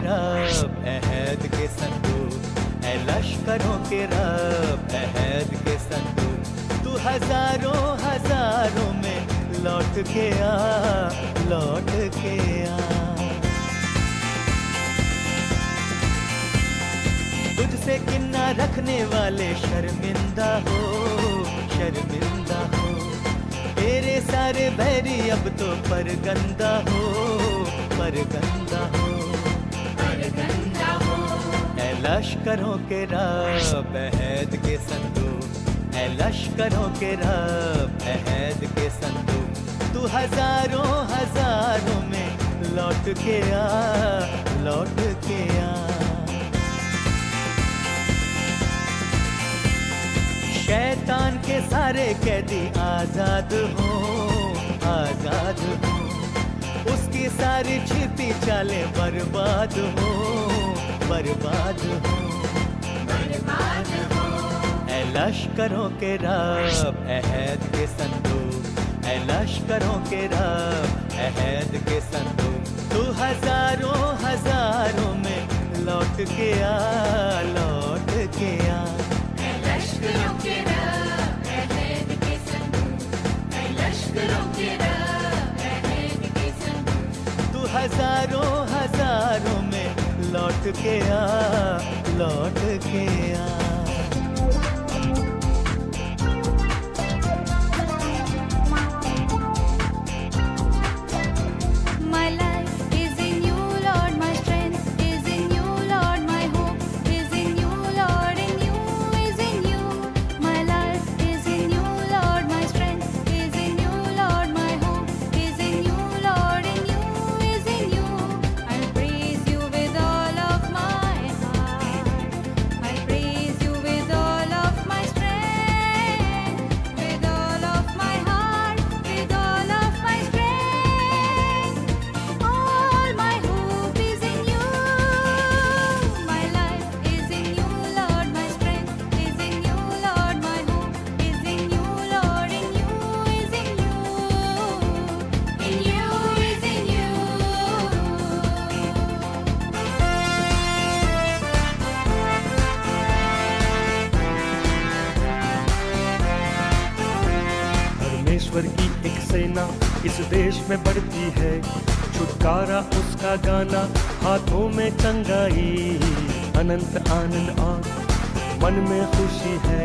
रब अहद के संदूक, ऐ लश्करों के रब अहद के संदूक, तू हजारों हजारों में लौट के आ, लौट के आ। तुझसे किन्ना रखने वाले शर्मिंदा हो, शर्मिंदा हो। तेरे सारे बैरी अब तो परगंदा हो, परगंदा हो, परगंदा हो। ऐ लश्करों के रब अहद के संदूक, ऐ लश्करों के रब अहद के संदूक, तू हजारों हजारों में लौट के आ, लौट के आ। शैतान के सारे कैदी आजाद हो, आजाद हो। उसकी सारी छिपी चालें बर्बाद हो, बर्बाद हो, बर्बाद हो। ऐ लश्करों के रब अहद के संदूक, ऐ लश्करों के रब अहद के संदूक, तू हजारों हजारों में लौट के आ, लौट के आ। लश्करों के रब अहद के संदूक, ऐ लश्करों के रब अहद के संदूक, तू हजारों हजारों में लौट के आ, लौट के आ। My life is in you, Lord. My strength is in you, Lord. My hope is in you, Lord. In you is in you. My life is in you, Lord. My strength is in you, Lord. My hope is in you, Lord. In you is in you. I'll praise you with all of my heart. I'll praise you with all of my strength, with all of my heart, with all of my strength. All my hope is in you. My life is in you, Lord. My strength is in you, Lord. My hope is in you, Lord. In you is in you. In you is in you. परमेश्वर की एक सेना इस देश में बढ़ती है, छुटकारा उसका गाना, हाथों में चंगाई, अनंत आनंद और मन में खुशी है।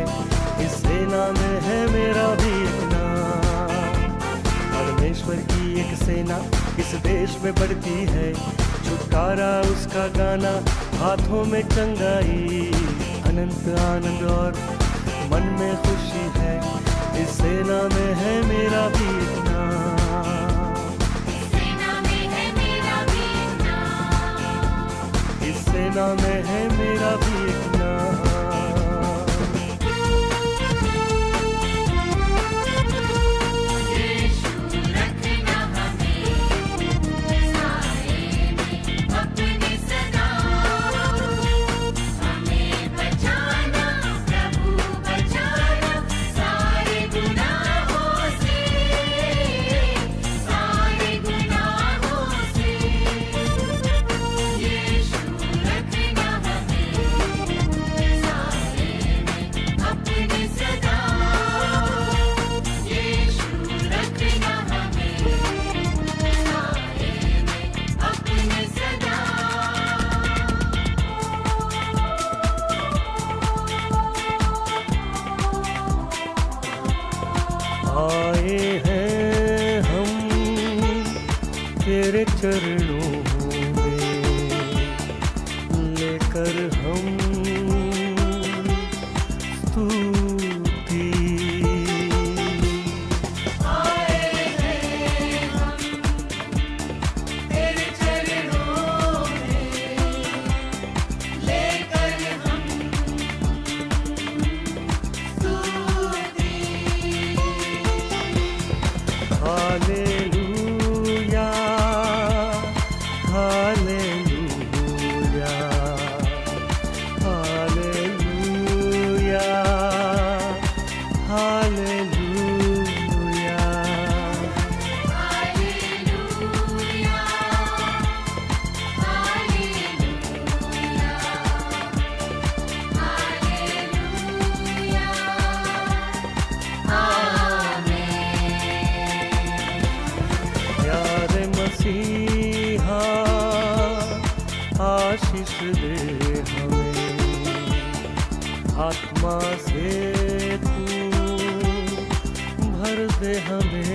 इस सेना में है मेरा भी एक नाम। परमेश्वर की एक सेना इस देश में बढ़ती है, छुटकारा उसका गाना, हाथों में चंगाई, अनंत आनंद और मन में खुशी है। इस सेना में है मेरा भी एक नाम। सेना में है मेरा भी एक नाम। इस सेना में है मेरा भी एक नाम। यीशु रखना हमें साए में अपने सदा, हमें बचाना प्रभु बचाना सारे गुनाहों से, सारे गुनाहों से। यीशु रखना हमें साए में अपने सदा, यीशु रखना हमें साए में अपने सदा। आए हैं हम तेरे चरणों में, लेकर हम स्तुति। आए हैं हम तेरे चरणों में, लेकर हम स्तुति। Hallelujah, hallelujah, hallelujah. दे हमें, आत्मा से तू भर दे हमें।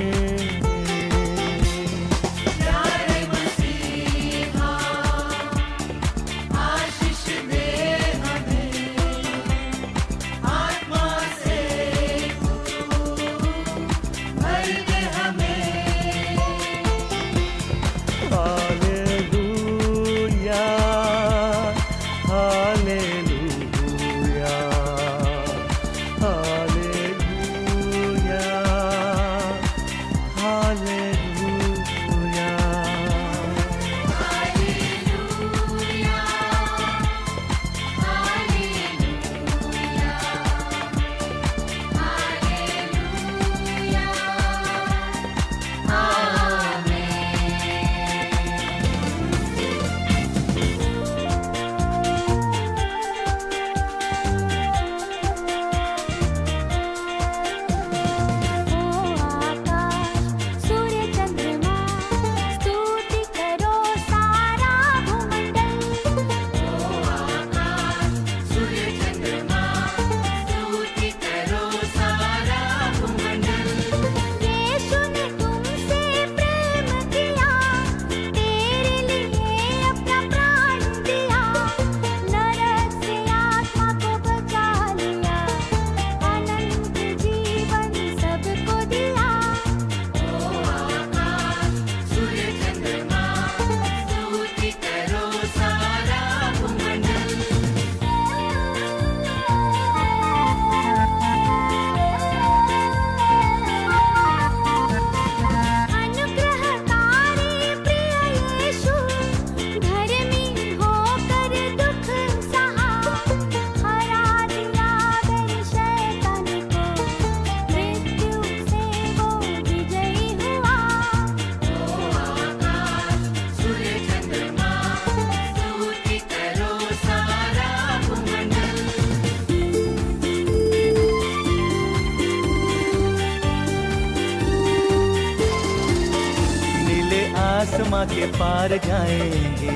आसमां के पार जाएंगे,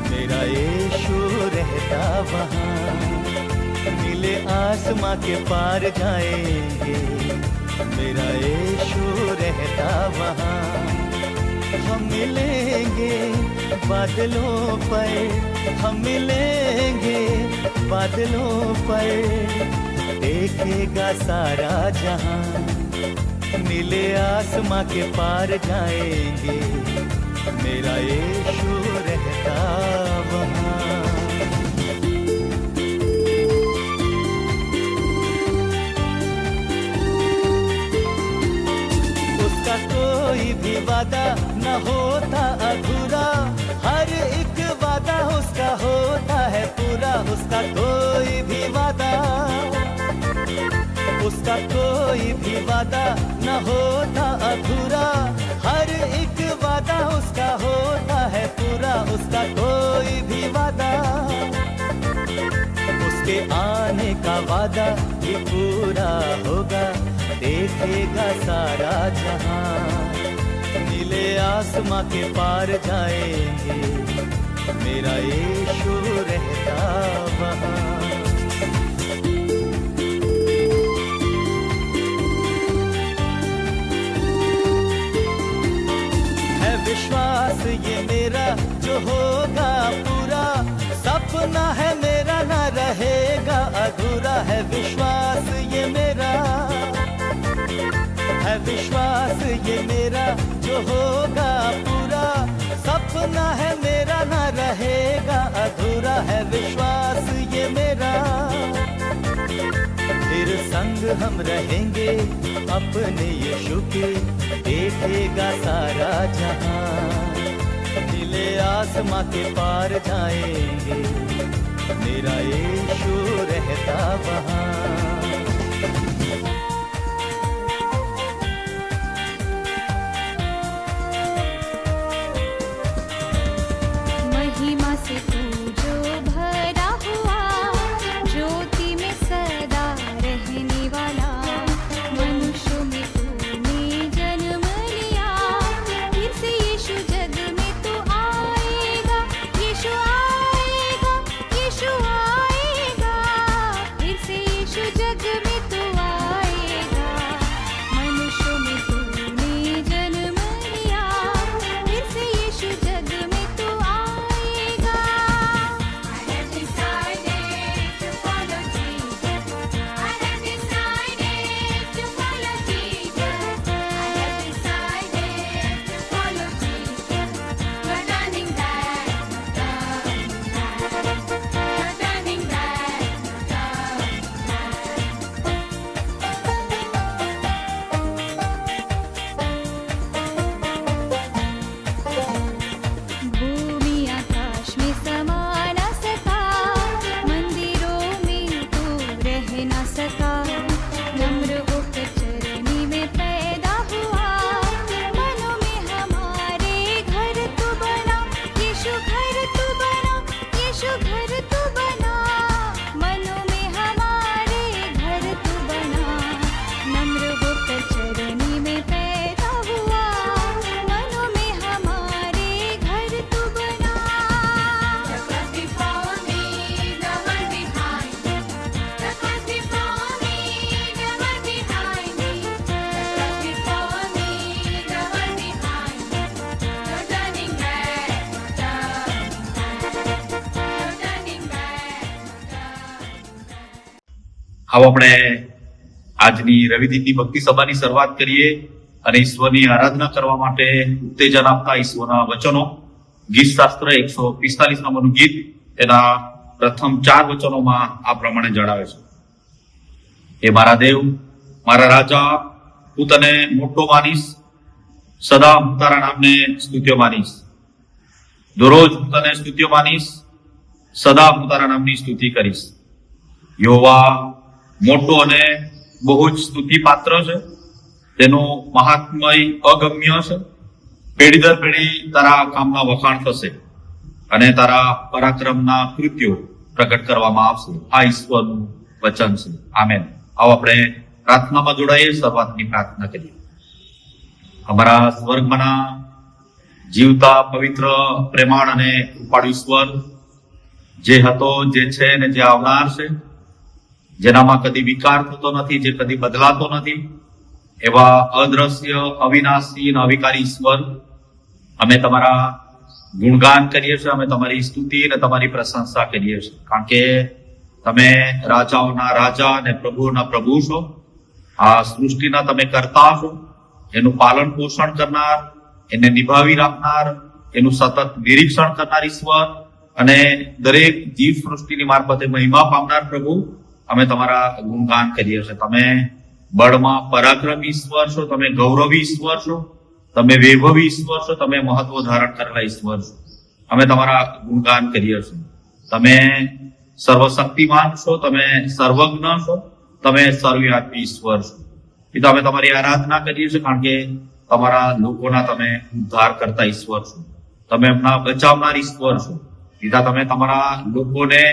मेरा यीशु रहता वहाँ। नीले आसमां के पार जाएंगे, मेरा यीशु रहता वहाँ। हम मिलेंगे बादलों पर, हम मिलेंगे बादलों पर, देखेगा सारा जहां। नीले आसमां के पार जाएंगे, मेरा यीशु रहता वहाँ। उसका कोई भी वादा न होता अधूरा, हर एक वादा उसका होता है पूरा। उसका कोई भी वादा, उसका कोई भी वादा न होता अधूरा, हर एक वादा उसका होता है पूरा। उसका कोई भी वादा, उसके आने का वादा भी पूरा होगा, देखेगा सारा जहां। नीले आसमां के पार जाएंगे, मेरा यीशु रहता वहाँ। विश्वास ये मेरा जो होगा पूरा, सपना है मेरा ना रहेगा अधूरा। है विश्वास ये मेरा, है विश्वास ये मेरा जो होगा पूरा, सपना है मेरा ना रहेगा अधूरा। है विश्वास ये मेरा, तेरे संग हम रहेंगे अपने यीशु के, देखेगा सारा जहां। नीले आसमां के पार जाएंगे, मेरा यीशु रहता वहाँ। महिमा से तू जो भरा हुआ, ज्योति में सदा रहने वाला, मनुष्यों में तूने जन्म लिया, फिर से यीशु जग में तू आएगा, यीशु आएगा। આવો આપણે આજની રવિદિનની ભક્તિ સભાની શરૂઆત કરીએ અને ઈશ્વરની આરાધના કરવા માટે ઉત્તેજન આપતા ઈશ્વરના વચનો. ગીત શાસ્ત્ર 145 નંબરનું ગીત તેના પ્રથમ 4 વચનોમાં આ પ્રમાણે જણાવે છે. હે મારા દેવ, મારા રાજા, હું તને મોટો માનીશ, સદા હું તારા નામને સ્તુત્ય માનીશ. દરરોજ હું તને સ્તુત્ય માનીશ, સદા હું તારા નામની સ્તુતિ કરીશ. યહોવા મોટો અને બહુ જ સ્તુતિ પાત્ર છે. તેનું મહાત્મય અગમ્ય છે. પેઢી દર પેઢી તારા કામના વખાણ થશે અને તારા પરાક્રમના કૃત્યો પ્રગટ કરવામાં આવશે. આ ઈશ્વરનું વચન છે. આમેન. આવો આપણે પ્રાર્થનામાં જોડાઈએ, શરૂઆતની પ્રાર્થના કરીએ. અમારા સ્વર્ગમાંના જીવતા પવિત્ર પ્રેમાળ અને કૃપાળુ ઈશ્વર, જે હતો, જે છે ને જે આવનાર છે, જેનામાં કદી વિકાર થતો નથી, જે કદી બદલાતો નથી, એવા અદ્રશ્ય, અવિનાશી અને અવિકારી ઈશ્વર, અમે તમારા ગુણગાન કરીએ છીએ, અમે તમારી સ્તુતિ અને તમારી પ્રશંસા કરીએ છીએ, કારણ કે તમે રાજાઓના રાજા અને પ્રભુઓના પ્રભુ છો. આ સૃષ્ટિના તમે કરતા છો, એનું પાલન પોષણ કરનાર, એને નિભાવી રાખનાર, એનું સતત નિરીક્ષણ કરનાર ઈશ્વર અને દરેક જીવ સૃષ્ટિની મારફતે મહિમા પામનાર પ્રભુ, અમે તમારા ગુણગાન કરીએ છીએ. તમે બળમાં પરાક્રમી ઈશ્વર છો, તમે ગૌરવી ઈશ્વર છો, તમે વૈભવી ઈશ્વર છો, તમે મહત્વ ધારણ કરેલા ઈશ્વર છો. અમે તમારા ગુણગાન કરીએ છીએ. તમે સર્વશક્તિમાન છો, તમે સર્વજ્ઞ છો, તમે સર્વવ્યાપી ઈશ્વર છો. પિતા, અમે તમારી આરાધના કરીએ છીએ, કારણ કે તમારા લોકોના તમે ઉદ્ધાર કરતા ઈશ્વર છો, તમે એમના બચાવનાર ઈશ્વર છો. પિતા, તમે તમારા લોકોને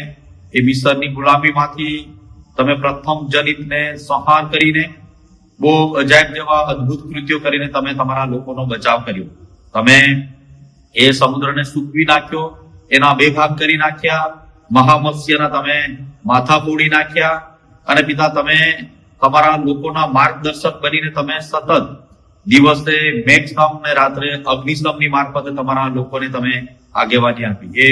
એ મિસરની ગુલામીમાંથી તમે પ્રથમ જનિતને સંહાર કરીને, બહુ અજાયબ જેવા અદ્ભુત કૃત્યો કરીને તમે તમારા લોકોનો બચાવ કર્યો. તમે એ સમુદ્રને સૂકવી નાખ્યો, એના 2 ભાગ કરી નાખ્યા, મહામત્સ્યના તમે માથા ફોડી નાખ્યા. અને પિતા, તમે તમારા લોકોના માર્ગદર્શક બનીને તમે સતત દિવસે મેઘસ્તંભ ને રાત્રે અગ્નિસ્તંભની મારફતે તમારા લોકોને તમે આગેવાની આપી. એ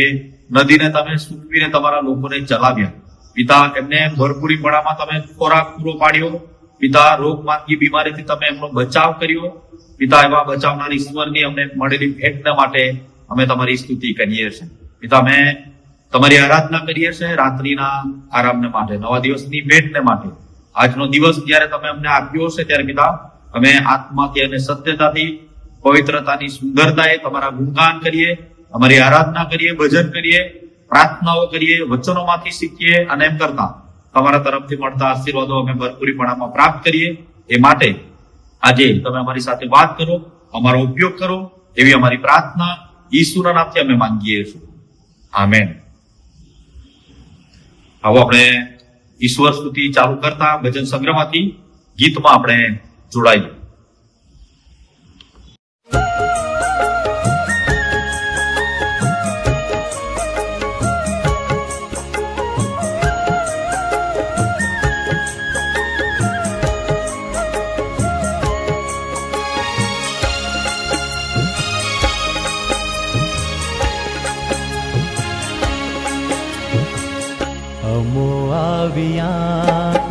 નદીને તમે સૂકવીને તમારા લોકોને ચલાવ્યા. પિતા, એમને ભરપૂરીપણામાં તમે ખોરાક પૂરો પાડ્યો. પિતા, રોગ માંદગી બીમારીથી તમે એમનો બચાવ કર્યો. પિતા, એવા બચાવનાર ઈશ્વરની અમને મળેલી ભેટના માટે અમે તમારી સ્તુતિ કરીએ છીએ. પિતા, અમે તમારી આરાધના કરીએ છીએ રાત્રિના આરામને માટે, નવા દિવસની ભેટને માટે. આજનો દિવસ જ્યારે તમે અમને આપ્યો છે, ત્યારે પિતા, અમે આત્માથી અને સત્યતાથી, પવિત્રતાની સુંદરતાએ તમારા ગુણગાન કરીએ, અમારી આરાધના કરીએ, ભજન કરીએ, પ્રાર્થનાઓ કરીએ, વચનોમાંથી શીખીએ અને એમ કરતા તમારા તરફથી મળતા આશીર્વાદો અમે ભરપૂરીપણામાં પ્રાપ્ત કરીએ. એ માટે આજે તમે અમારી સાથે વાત કરો, અમારો ઉપયોગ કરો, એવી અમારી પ્રાર્થના ઈસુના નામથી અમે માંગીએ છીએ. આમેન. આવો આપણે ઈશ્વર સ્તુતિ ચાલુ કરતા ભજન સંગ્રહમાંથી ગીતમાં આપણે જોડાઈએ.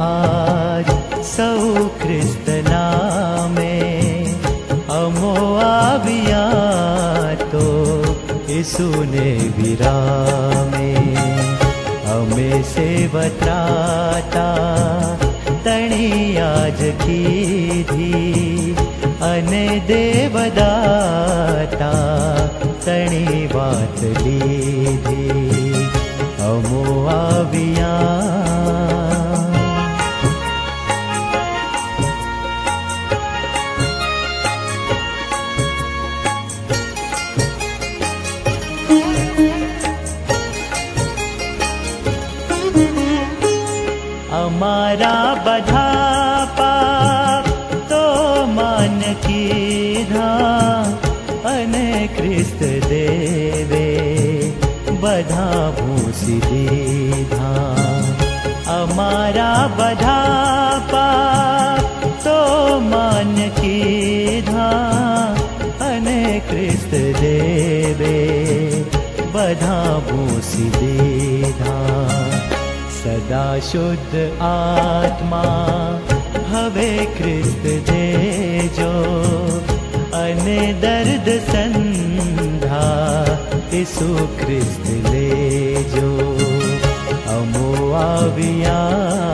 આજ સૌ ખ્રિસ્ત નામે, અમો આવ્યા તો ઈસુને વિરામે. અમે સેવત્રાતા તણી આજ કીધી, અને દેવદાતા તણી વાત લીધી. અમો આવ્યા અમારા બધા પાપ તો માન કીધા, અને ખ્રિસ્ત દેવે બધા ભૂસી દીધા. અમારા બધા પાપ તો માન કીધા, અને ખ્રિસ્ત દેવે બધા ભૂસી દીધા. સદા શુદ્ધ આત્મા હવે ખ્રિસ્ત દેજો અને દર્દ સંધા ઈસુ ખ્રિસ્ત લેજો અમો આવ્યા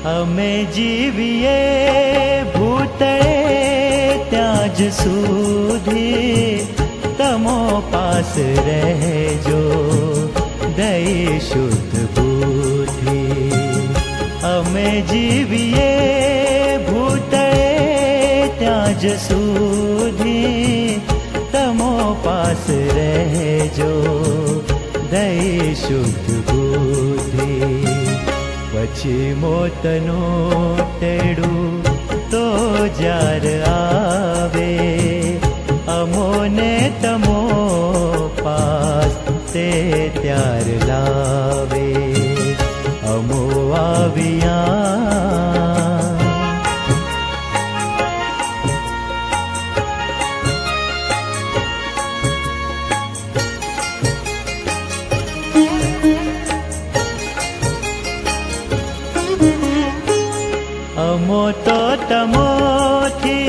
અમે જીવીએ ભૂતળે ત્યાં જ સુધી તમો પાસ રહેજો દઈ શુદ્ધ બુદ્ધિ અમે જીવીએ ભૂતળે ત્યાં જ સુધી તમો પાસ રહેજો દઈ શુદ્ધ બુદ્ધિ પછી મોતનું તેડું તો જાર આવે અમોને તમો પાસ તે ત્યાર લાવે અમો આવ્યા અમો તો તમોથી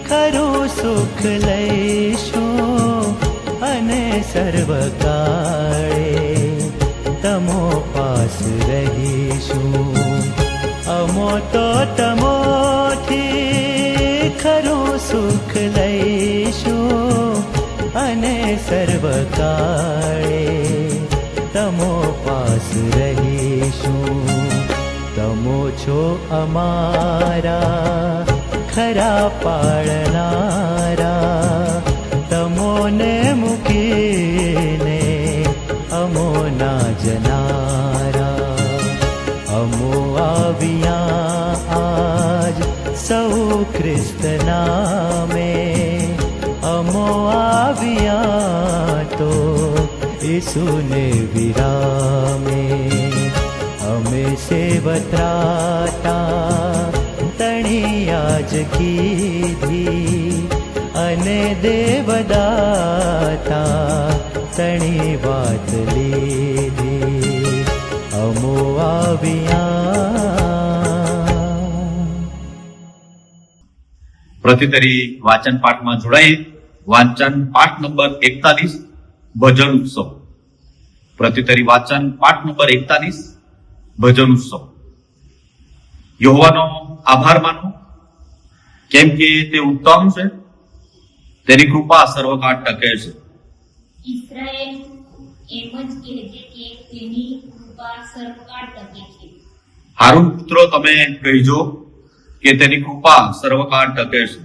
ખરું સુખ લઈશું અને સર્વકાળે તમો પાસ રહીશું અમો તો તમોથી ખરું સુખ લઈશું અને સર્વકાળે તમો પાસ રહીશું તમો છો અમારા ખરા પાળનારા તમોને મૂકીને અમો ના જનારા અમો આવ્યા આજ સૌ ખ્રિસ્ત નામે અમો આવ્યા તો ઈસુને વિરામે અમે સેવત્રાતા તણિયા જ કીધી અને દેવદાતા તણી વાત લીધી અમો આવ્યા પ્રતિતરી વાચન પાઠમાં જોડાઈએ વાંચન પાઠ નંબર 41 ભજન ઉત્સવ પ્રતિતરી વાચન પાઠ નંબર 41 ભજન ઉત્સવ યહોવાનો આભાર માનો કેમ કે તે ઉત્તમ છે તેની કૃપા સર્વકાળ ટકે છે ઇસ્રાએલ એમ જ કહેજે કે તેની કૃપા સર્વકાળ ટકે છે હારૂન પુત્રો તમે કહેજો કે તેની કૃપા સર્વકાળ ટકે છે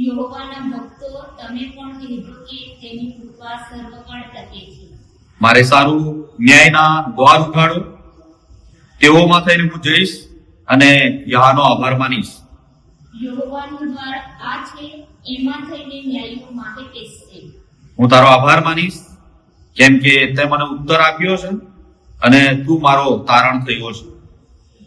યહોવાના ભક્તો તમે પણ કહેજો કે તેની કૃપા સર્વકાળ ટકે છે મારે સારું ન્યાયના દ્વાર ઉઘાડો તેઓમાં થઈને હું જઈશ અને યહોવાનો આભાર માનીશ યહોવાનું દ્વાર આ છે એમાં થઈને ન્યાયીઓ માટે બેસશે હું તારો આભાર માનીશ કેમ કે તે મને ઉત્તર આપ્યો છે અને તું મારો તારણ થયો છે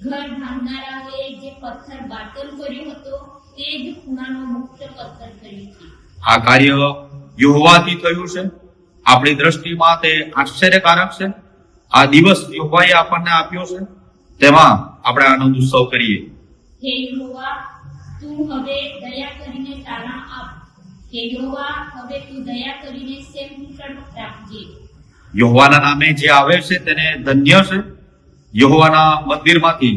ઘર ભાંગનારાઓએ જે પથ્થર બાતલ કર્યો હતો તે જ ખૂણાનો મુક્ત પથ્થર કર્યો છે આ કાર્ય યહોવાથી થયું છે આપણી દ્રષ્ટિમાં તે આશ્ચર્યકારક છે આ દિવસ યહોવાએ આપણને આપ્યો છે તેમાં આપણે આનંદ ઉત્સવ કરીએ હે યહોવા તું હવે દયા કરીને તારણ આપ હે યહોવા હવે તું દયા કરીને સેમ કુશળ રાખજે યહોવાના નામે જે આવે છે તેને ધન્ય છે યહોવાના મંદિરમાંથી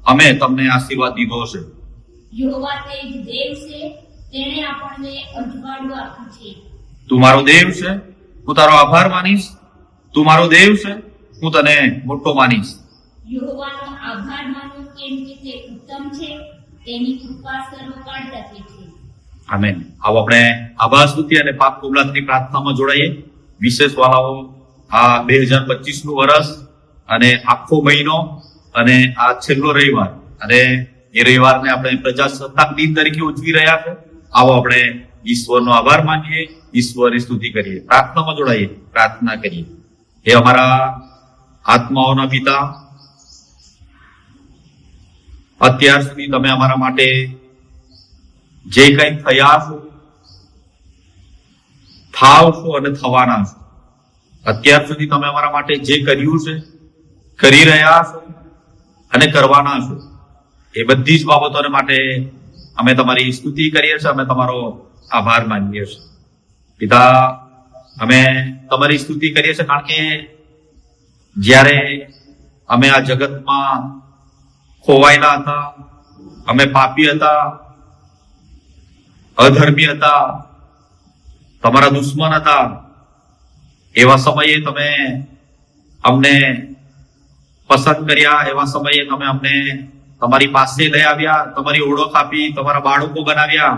અમે તમને આશીર્વાદ દીધો છે યહોવા તે જ દેવ છે તેણે આપણને અજવાળું આપ્યું છે તું મારો દેવ છે હું તારો આભાર માનીશ તું મારો દેવ છે હું તને મોટો માનીશ યહોવાનો આભાર માનો કેમ કે તે ઉત્તમ છે તેની કૃપા સર્વકાળ ટકે છે આમેન આવો આપણે આભાર સ્તુતિ અને પાપ કબૂલાતની પ્રાર્થનામાં જોડાઈએ વિશેષ વાળાઓ આ 2025 નું વર્ષ અને આખો મહિનો અને આ છેલ્લો રવિવાર અને એ રવિવારને આપણે પ્રજાસત્તાક દિન તરીકે ઉજવી રહ્યા છે આવો આપણે ઈશ્વરનો આભાર માનીએ, ઈશ્વરની સ્તુતિ કરીએ, પ્રાર્થનામાં જોડાઈએ, પ્રાર્થના કરીએ. હે અમારા આત્માઓના પિતા, અત્યાર સુધી તમે અમારા માટે જે કંઈ થયા છો, થાવ છો અને થવાના છો, અત્યાર સુધી તમે અમારા માટે જે કર્યું છે, કરી રહ્યા છો અને કરવાના છો, એ બધી જ બાબતોને માટે અમે તમારી સ્તુતિ કરીએ છીએ, અમે તમારો આભાર માનીએ છીએ. પિતા, અમે તમારી સ્તુતિ કરીએ છીએ કારણ કે જ્યારે અમે આ જગતમાં ખોવાયેલા હતા, અમે પાપી હતા, અધર્મી હતા, તમારા દુશ્મન હતા, એવા સમયે તમે અમને પસંદ કર્યા, એવા સમયે તમે અમને તમારી પાસે લઈ આવ્યા, તમારી ઓળખ આપી, તમારા બાળકો બનાવ્યા,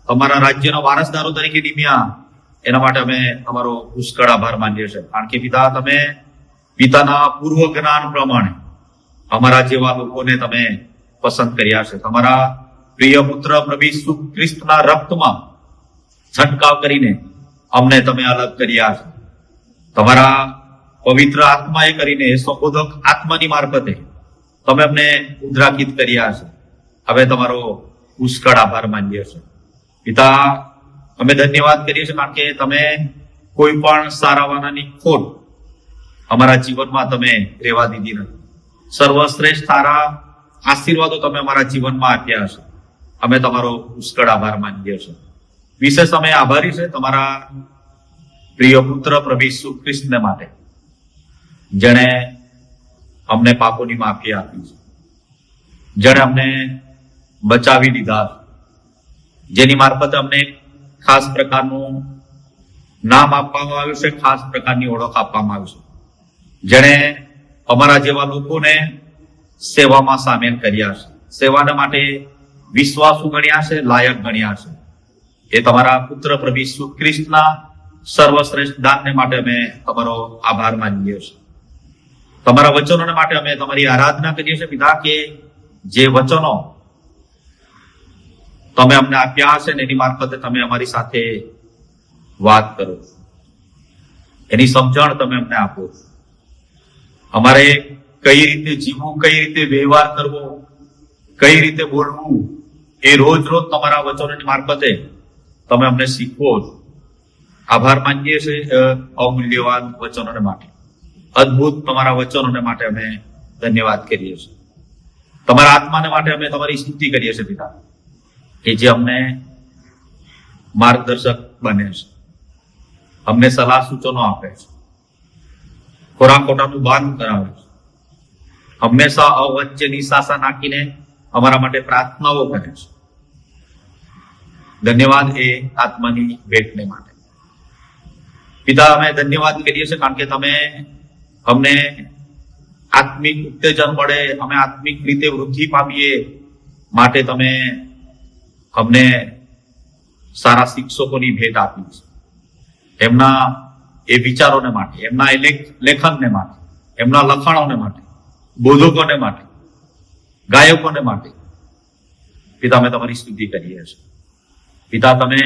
તમારા રાજ્યના વારસદારો તરીકે નિમ્યા. એના માટે અમે તમારો પુષ્કળ આભાર માનીએ છીએ કારણ કે પિતા, તમે પિતાના પૂર્વ જ્ઞાન પ્રમાણે અમારા જેવા લોકોને તમે પસંદ કર્યા છે. તમારા પ્રિય પુત્ર પ્રભુ ઈસુ ખ્રિસ્તના રક્તમાં છંટકાવ કરીને અમને તમે અલગ કર્યા છે. તમારા પવિત્ર આત્માએ કરીને, સંબોધક આત્માની મારફતે તમે અમને ઉદ્રાકિત કર્યા છે. હવે તમારો પુષ્કળ આભાર માનીએ છીએ. પિતા, અમે ધન્યવાદ કરીએ છીએ કારણ કે તમે કોઈ પણ સારાવાનાની ખોટ અમારા જીવનમાં તમે રહેવા દીધી નથી. સર્વશ્રેષ્ઠ સારા આશીર્વાદો તમે અમારા જીવનમાં આપ્યા છે. અમે તમારો પુષ્કળ આભાર માનીએ છીએ. વિશેષ અમે આભારી છે તમારા પ્રિય પુત્ર પ્રભુ ઈસુ ખ્રિસ્તને માટે, જેણે અમને પાપોની માફી આપી છે, જેણે અમને બચાવી લીધા, જેની મારફતે અમને ખાસ પ્રકારનું નામ આપવામાં આવ્યું છે, ખાસ પ્રકારની ઓળખ આપવામાં આવી છે, જેણે અમારા જેવા લોકોને સેવામાં સામેલ કર્યા છે, સેવાના માટે વિશ્વાસુ ગણ્યા છે, લાયક ગણ્યા છે. એ તમારા પુત્ર પ્રભુ ઈસુ ખ્રિસ્તના સર્વશ્રેષ્ઠ દાનને માટે અમે તમારો આભાર માનીએ છીએ. તમારા વચનોને માટે અમે તમારી આરાધના કરીએ છીએ પિતા, કે જે વચનો તમે અમને આપ્યા છે ને એની મારફતે તમે અમારી સાથે વાત કરો, એની સમજણ તમે અમને આપો. અમારે કઈ રીતે જીવવું, કઈ રીતે વ્યવહાર કરવો, કઈ રીતે બોલવું, એ રોજ રોજ તમારા વચનોની મારફતે તમે અમને શીખવો છો. આભાર માનીએ છીએ અમૂલ્યવાન વચનોને માટે, અદ્ભુત તમારા વચનોને માટે અમે ધન્યવાદ કરીએ છીએ. તમારા આત્માને માટે અમે તમારી સ્તુતિ કરીએ છીએ પિતા, કે જે અમને માર્ગદર્શક બને છે, અમને સલાહ સૂચનો આપે છે, ખોરા ખોટાનું ભાન કરાવે છે, હંમેશા અવચ્ચે નિશાસા નાખીને અમારા માટે પ્રાર્થનાઓ કરે છે. ધન્યવાદ એ આત્માની ભેટને માટે. પિતા, અમે ધન્યવાદ કરીએ છીએ કારણ કે તમે અમને આત્મિક ઉત્તેજન મળે, અમે આત્મિક રીતે વૃદ્ધિ પામીએ માટે તમે અમને સારા શિક્ષકોની ભેટ આપી છે. એમના એ વિચારોને માટે, એમના એ લેખનને માટે, એમના લખાણોને માટે, બોધકોને માટે, ગાયકોને માટે પિતા અમે તમારી સ્તુતિ કરીએ છીએ. પિતા, તમે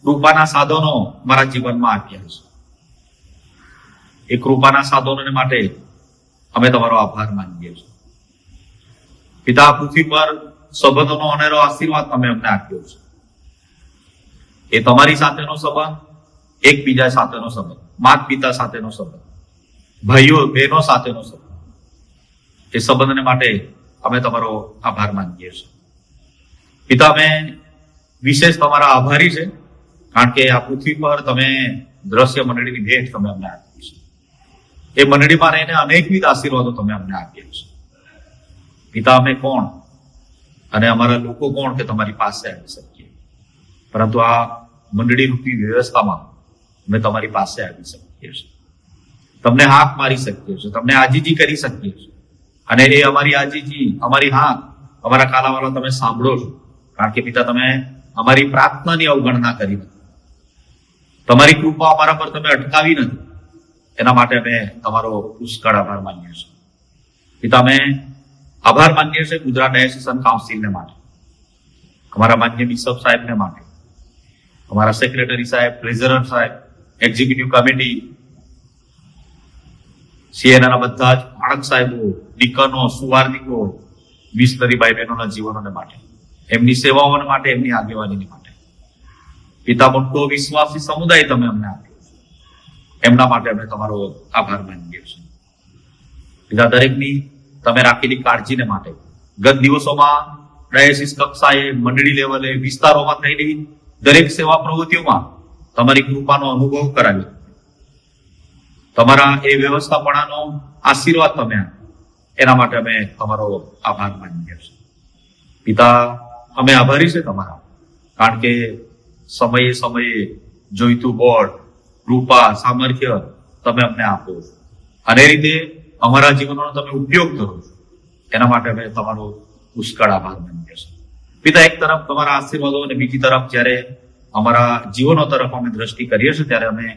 કૃપાના સાધનો મારા જીવનમાં આપ્યા છે. એ કૃપાના સાધનોને માટે અમે તમારો આભાર માનીએ છીએ. પિતા, પૃથ્વી પર સંબંધોનો અનેરો આશીર્વાદ તમે અમને આપ્યો છે. એ તમારી સાથેનો સંબંધ, એકબીજા સાથેનો સંબંધ, માતા પિતા સાથેનો સંબંધ, ભાઈઓ બહેનો સાથેનો સંબંધ, એ સંબંધને માટે અમે તમારો આભાર માનીએ છીએ. પિતા, અમે વિશેષ તમારા આભારી છે કારણ કે આ પૃથ્વી પર તમે દ્રશ્ય મંડળીની ભેટ તમે અમને આપી છે. એ મંડળીમાં રહીને અનેકવિધ આશીર્વાદો તમે અમને આપ્યા છે. પિતા, અમે કોણ અને અમારા લોકો કોણ કે તમારી પાસે આવી શકીએ, પરંતુ આ મંડળી રૂપી વ્યવસ્થામાં અમે તમારી પાસે આવી શકીએ છીએ, તમને હાથ મારી શકીએ છીએ, તમને આજીજી કરી શકીએ છીએ. અને એ અમારી આજીજી, અમારી હાથ, અમારા કાલાવાલા તમે સાંભળો છો કારણ કે પિતા, તમે અમારી પ્રાર્થનાની અવગણના કરી નથી, તમારી કૃપા અમારા પર તમે અટકાવી નથી. એના માટે અમે તમારો પુષ્કળ આભાર માનીએ છીએ. પિતા, અમે આભાર માનીએ છીએ ગુજરાત ડાયોસીસન કાઉન્સિલને માટે, અમારા માન્ય બિશપ સાહેબને માટે, અમારા સેક્રેટરી સાહેબ, ટ્રેઝરર સાહેબ, એક્ઝિક્યુટિવ કમિટી, સીએનઆના બધા જ બાળક સાહેબો, ડીકનો, સુવાર્દિકો, મિશનરી ભાઈ બહેનોના જીવનોને માટે, એમની સેવાઓને માટે, એમની આગેવાનીની માટે. પિતા, મોટો વિશ્વાસી સમુદાય તમે અમને આપ્યો, એમના માટે અમે તમારો આભાર માનીએ છીએ. પિતા, દરેકની તમે રાખેલી કાળજીને માટે ગત દિવસોમાં ડાયસિસ કક્ષાએ, મંડળી લેવલે, વિસ્તારોમાં થયેલી દરેક સેવા પ્રવૃત્તિઓમાં તમારી કૃપાનો અનુભવ કરાવ્યો. તમારા એ વ્યવસ્થાપણાનો આશીર્વાદ તમે એના માટે અમે તમારો આભાર માનીએ છીએ. પિતા, અમે આભારી છે તમારા, કારણ કે સમયે સમયે જોઈતું બળ, કૃપા, સામર્થ્ય તમે અમને આપો અને એ રીતે અમારા જીવનનો તમે ઉપયોગ કરો, એના માટે અમે તમારો પુષ્કળ આભાર માનીએ છીએ. પિતા, એક તરફ તમારા આશીર્વાદો અને બીજી તરફ જ્યારે અમારા જીવનો તરફ અમે દ્રષ્ટિ કરીએ છીએ ત્યારે અમે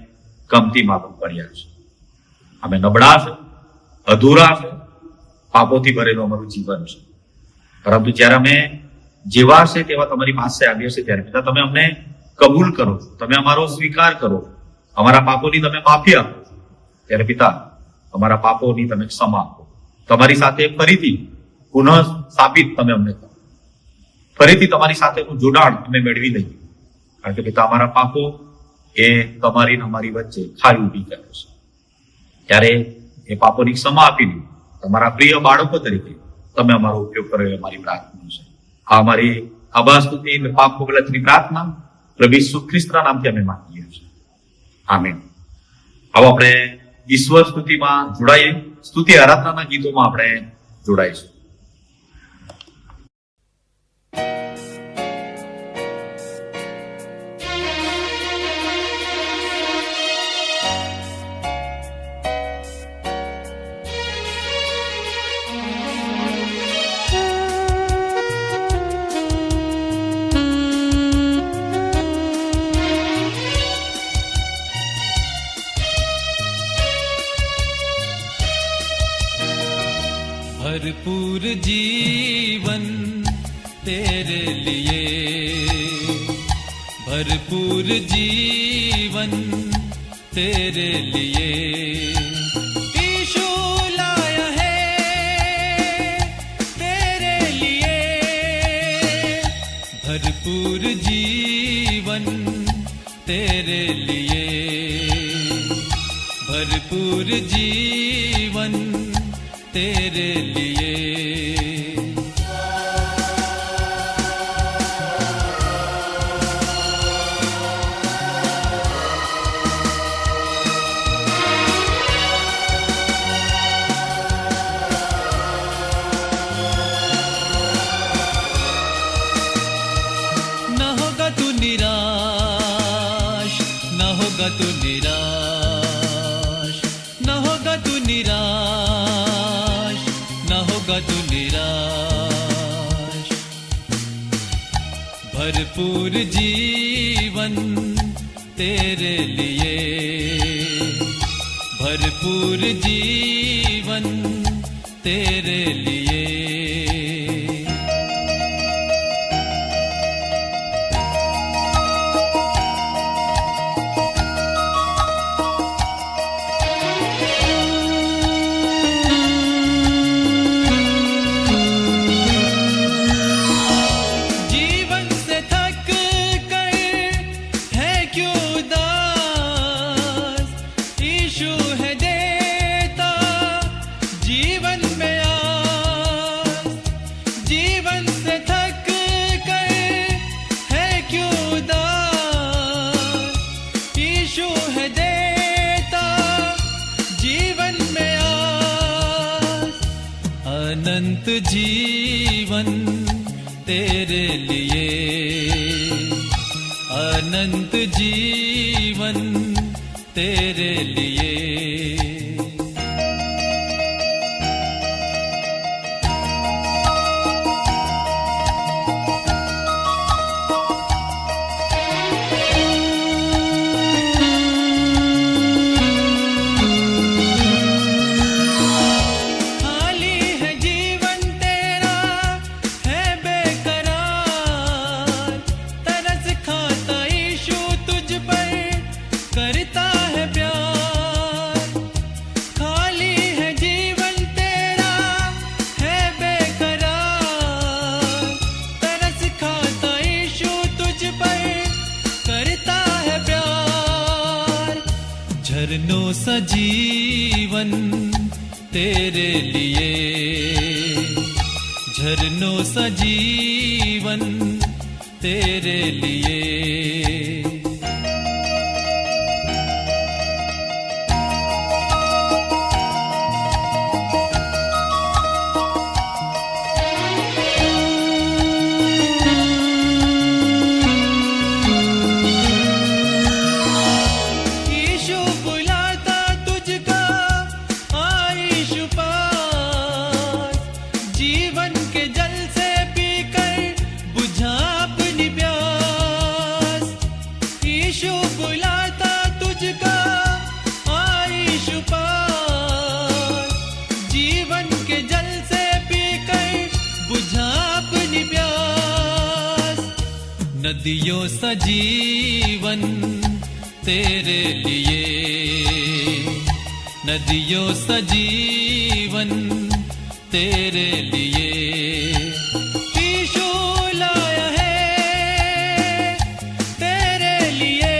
કમતી માલુમ પડ્યા છે. અમે નબળા છે, અધૂરા છે, પાપોથી ભરેલું અમારું જીવન છે. પરંતુ જ્યારે અમે જેવા છે તેવા તમારી પાસે આવીએ છીએ ત્યારે પિતા તમે અમને કબૂલ કરો, તમે અમારો સ્વીકાર કરો, અમારા પાપોની તમે માફી આપો. ત્યારે પિતા, અમારા પાપોની તમે ક્ષમા આપો. તમારી સાથે ફરીથી પુનઃ સ્થાપિત તમે અમને કરો, ફરીથી તમારી સાથેનું જોડાણ અમે મેળવી લઈએ. કારણ કે પિતા, અમારા પાપો એ તમારી ને અમારી વચ્ચે ખાઈ ઊભી કરે છે. ત્યારે એ પાપોની ક્ષમા આપીને તમારા પ્રિય બાળકો તરીકે તમે અમારો ઉપયોગ કરો એ અમારી પ્રાર્થના છે. આ અમારી આભાર સ્તુતિ અને પાપ કબૂલાતની પ્રાર્થના પ્રભુ ઈસુ ખ્રિસ્તના નામથી અમે માંગીએ છીએ. આમીન. હવે આપણે ઈશ્વર સ્તુતિમાં જોડાઈએ. સ્તુતિ આરાધનાના ગીતોમાં આપણે જોડાઈશું. भरपूर जीवन तेरे लिए, भरपूर जीवन तेरे लिए यीशु लाया है तेरे लिए, भरपूर जीवन तेरे लिए, भरपूर जीवन तेरे लिए. न होगा तू निराश, न होगा तू निराश, न होगा तू निराश, न होगा तू निराश. भरपूर जीवन तेरे लिए, भरपूर जीवन तेरे लिए. अनंत जीवन तेरे लिए, अनंत जीवन तेरे लिए. यीशु झरनों सा जीवन तेरे लिए, झरनों सा जीवन तेरे लिए। नदियों सा जीवन तेरे लिए, नदियों सा जीवन तेरे लिए। यीशु लाया है तेरे लिए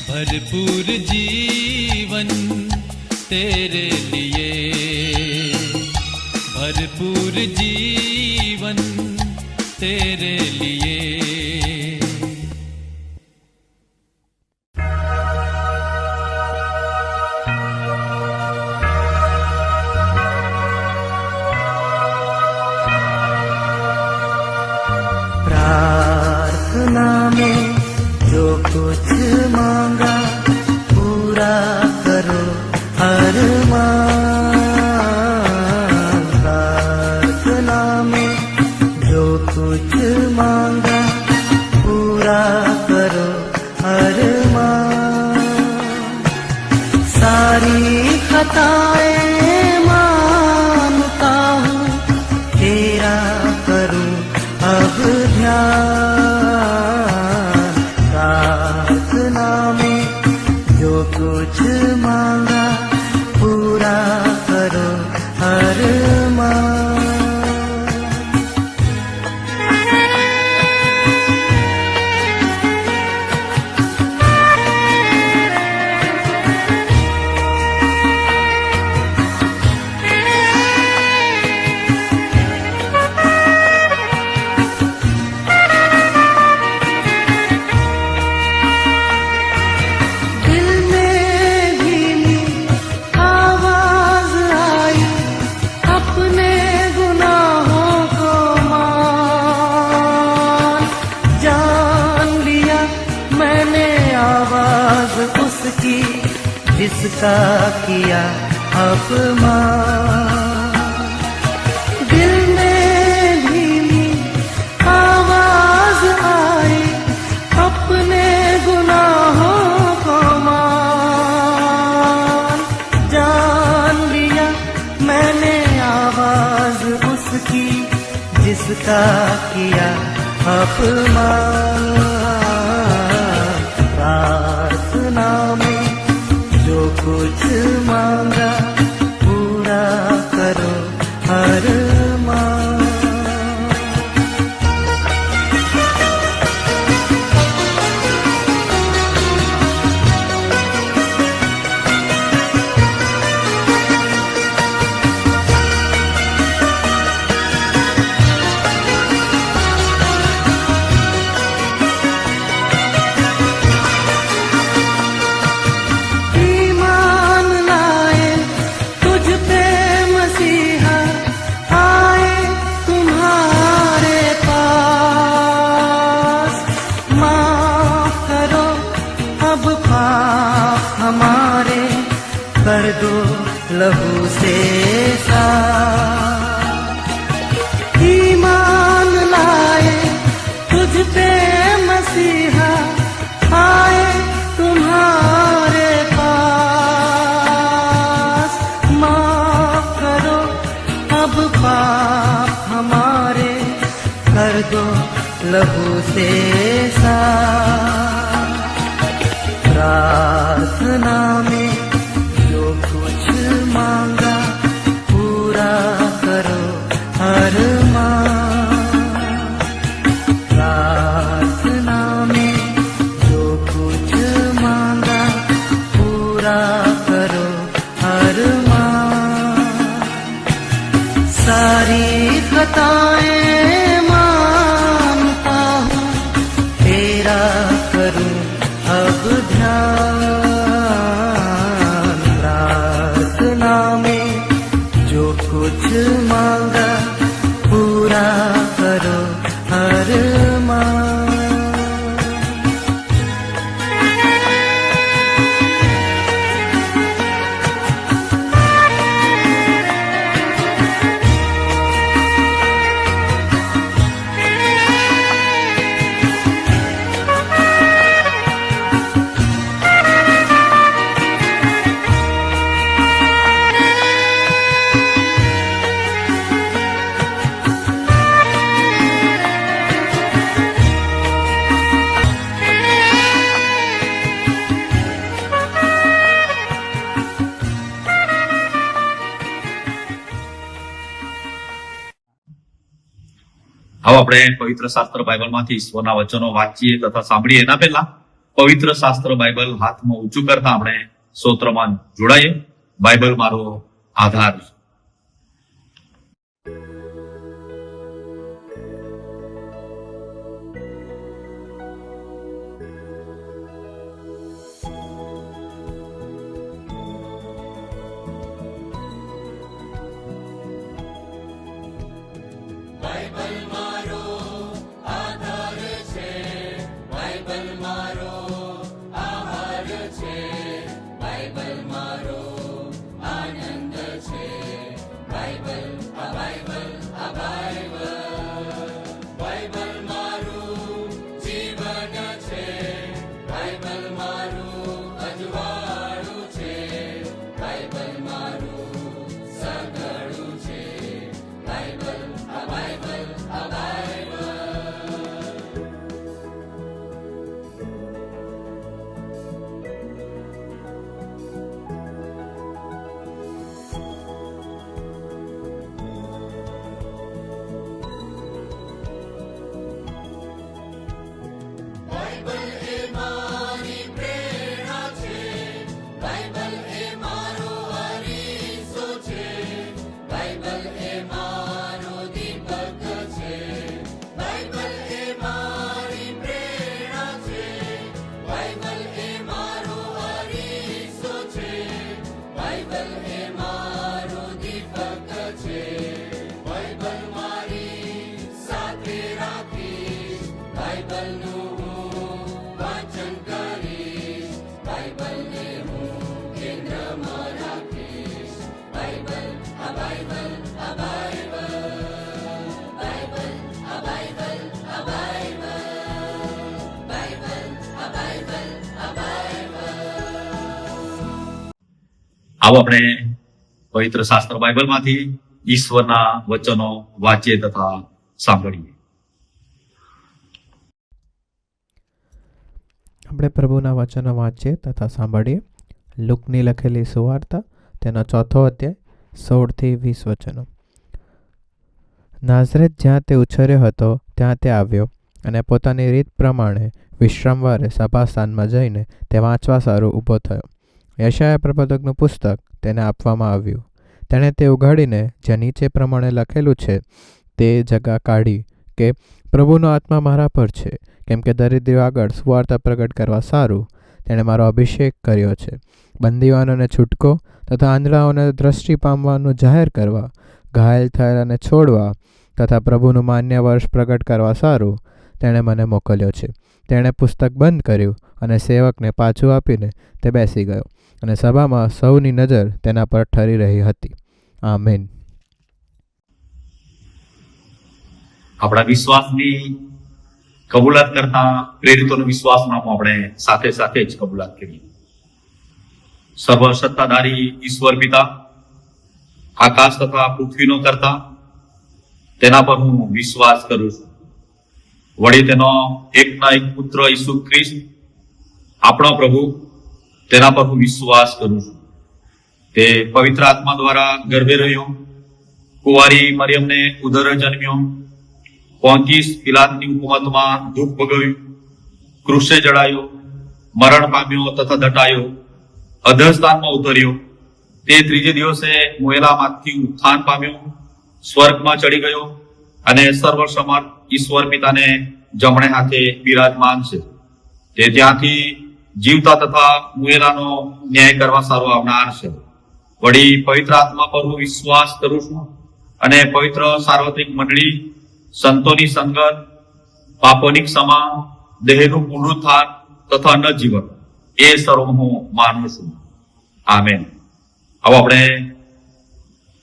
भरपूर जीवन तेरे लिए, भरपूर जीवन तेरे लिए। प्रार्थना में जो कुछ मांगा पूरा करो अरमान। प्रार्थना में जो कुछ मांगा पूरा करो अरमान। सारी खताएं मानता हूँ तेरा करूँ अब ध्यान। प्रार्थना में जो कुछ मांगा पूरा करो अरमान। जिसका किया अपमान। दिल में धीमी आवाज आई अपने गुनाहों को मान। जान लिया मैंने आवाज उसकी जिसका किया अपमान। प्रार्थना में जो कुछ मांगा पूरा करो अरमान। कर दो लहू से साफ। ईमान लाए तुझ पे मसीहा आए तुम्हारे पास। माफ करो अब पाप हमारे कर दो लहू से साफ। प्रार्थना में जो कुछ मांगा पूरा करो अरमान। प्रार्थना में जो कुछ मांगा હવે આપણે પવિત્ર શાસ્ત્ર બાઇબલમાંથી ઈશ્વરના વચનો વાંચીએ તથા સાંભળીએ એના પહેલા પવિત્ર શાસ્ત્ર બાઇબલ હાથમાં ઊંચું કરતા આપણે સ્તોત્રમાં જોડાઈએ. બાઇબલ મારો આધાર. આવો આપણે પવિત્ર શાસ્ત્ર બાઇબલમાંથી ઈશ્વરના વચનો વાંચીએ તથા સાંભળીએ. આપણે પ્રભુના વચનો વાંચીએ તથા સાંભળીએ. લુકની લખેલી સુવાર્તા તેનો 4થો અધ્યાય 16 થી 20 વચનો. નાઝરેત જ્યાં તે ઉછર્યો હતો ત્યાં તે આવ્યો અને પોતાની રીત પ્રમાણે વિશ્રામવારે સભાસ્થાનમાં જઈને તે વાંચવા સારું ઊભો થયો. યશાયા પ્રબોધકનું પુસ્તક તેને આપવામાં આવ્યું. તેણે તે ઉઘાડીને જ્યાં નીચે પ્રમાણે લખેલું છે તે જગા કાઢી કે પ્રભુનો આત્મા મારા પર છે, કેમ કે દરિદ્રીઓ આગળ સુવાર્તા પ્રગટ કરવા સારું તેણે મારો અભિષેક કર્યો છે. બંદીવાનોને છૂટકો તથા આંધળાઓને દ્રષ્ટિ પામવાનું જાહેર કરવા, ઘાયલ થયેલાને છોડવા તથા પ્રભુનું માન્ય વર્ષ પ્રગટ કરવા સારું તેણે મને મોકલ્યો છે. તેણે પુસ્તક બંધ કર્યું અને સેવકને પાછું આપીને તે બેસી ગયો અને સભામાં સૌની નજર તેના પર ઠરી રહી હતી. આમેન. આપણા વિશ્વાસની કબૂલાત કરતા પ્રેરિતોનો વિશ્વાસમાં આપણે સાથે સાથે જ કબૂલાત કરીએ. સર્વ સત્તાધારી ઈશ્વર પિતા, આકાશ તથા પૃથ્વીનો કરતા, તેના પર હું વિશ્વાસ કરું છું. વળી તેનો એકના એક પુત્ર ઈસુ ખ્રિસ્ત આપણો પ્રભુ, તેના પર હું વિશ્વાસ કરું છું. તે પવિત્ર આત્મા દ્વારા ગર્ભે રહ્યો, કુંવારી મરિયમને ઉદર જન્મ્યો, પોન્તિસ પિલાતની હુકુમતમાં દુઃખ ભોગવ્યું, ક્રુસે જડાયો, મરણ પામ્યો તથા દટાયો, અધઃસ્થાનમાં ઉતર્યો, તે ત્રીજે દિવસે મોયેલામાંથી ઉત્થાન પામ્યો, સ્વર્ગમાં ચડી ગયો અને સર્વસમર્થ ઈશ્વર પિતાને જમણે હાથે બિરાજમાન છે. તે ત્યાંથી જીવતા તથા મુયેલાનો ન્યાય કરવા સારો આવનાર છે. વળી પવિત્ર આત્મા પર હું વિશ્વાસ કરું છું અને પવિત્ર સાર્વત્રિક મંડળી, સંતોની સંગત, પાપોની ક્ષમા, દેહનું પુનરુત્થાન તથા નવજીવન, એ સર્વ હું માનું છું. આમેન. હવે આપણે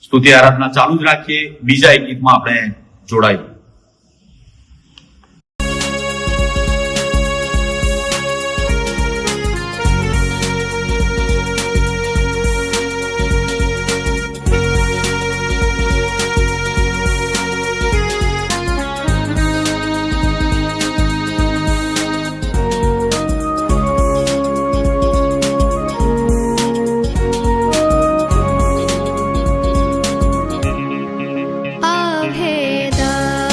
સ્તુતિ આરાધના ચાલુ જ રાખીએ. બીજા એક ગીતમાં આપણે જોડાઈએ. Abheda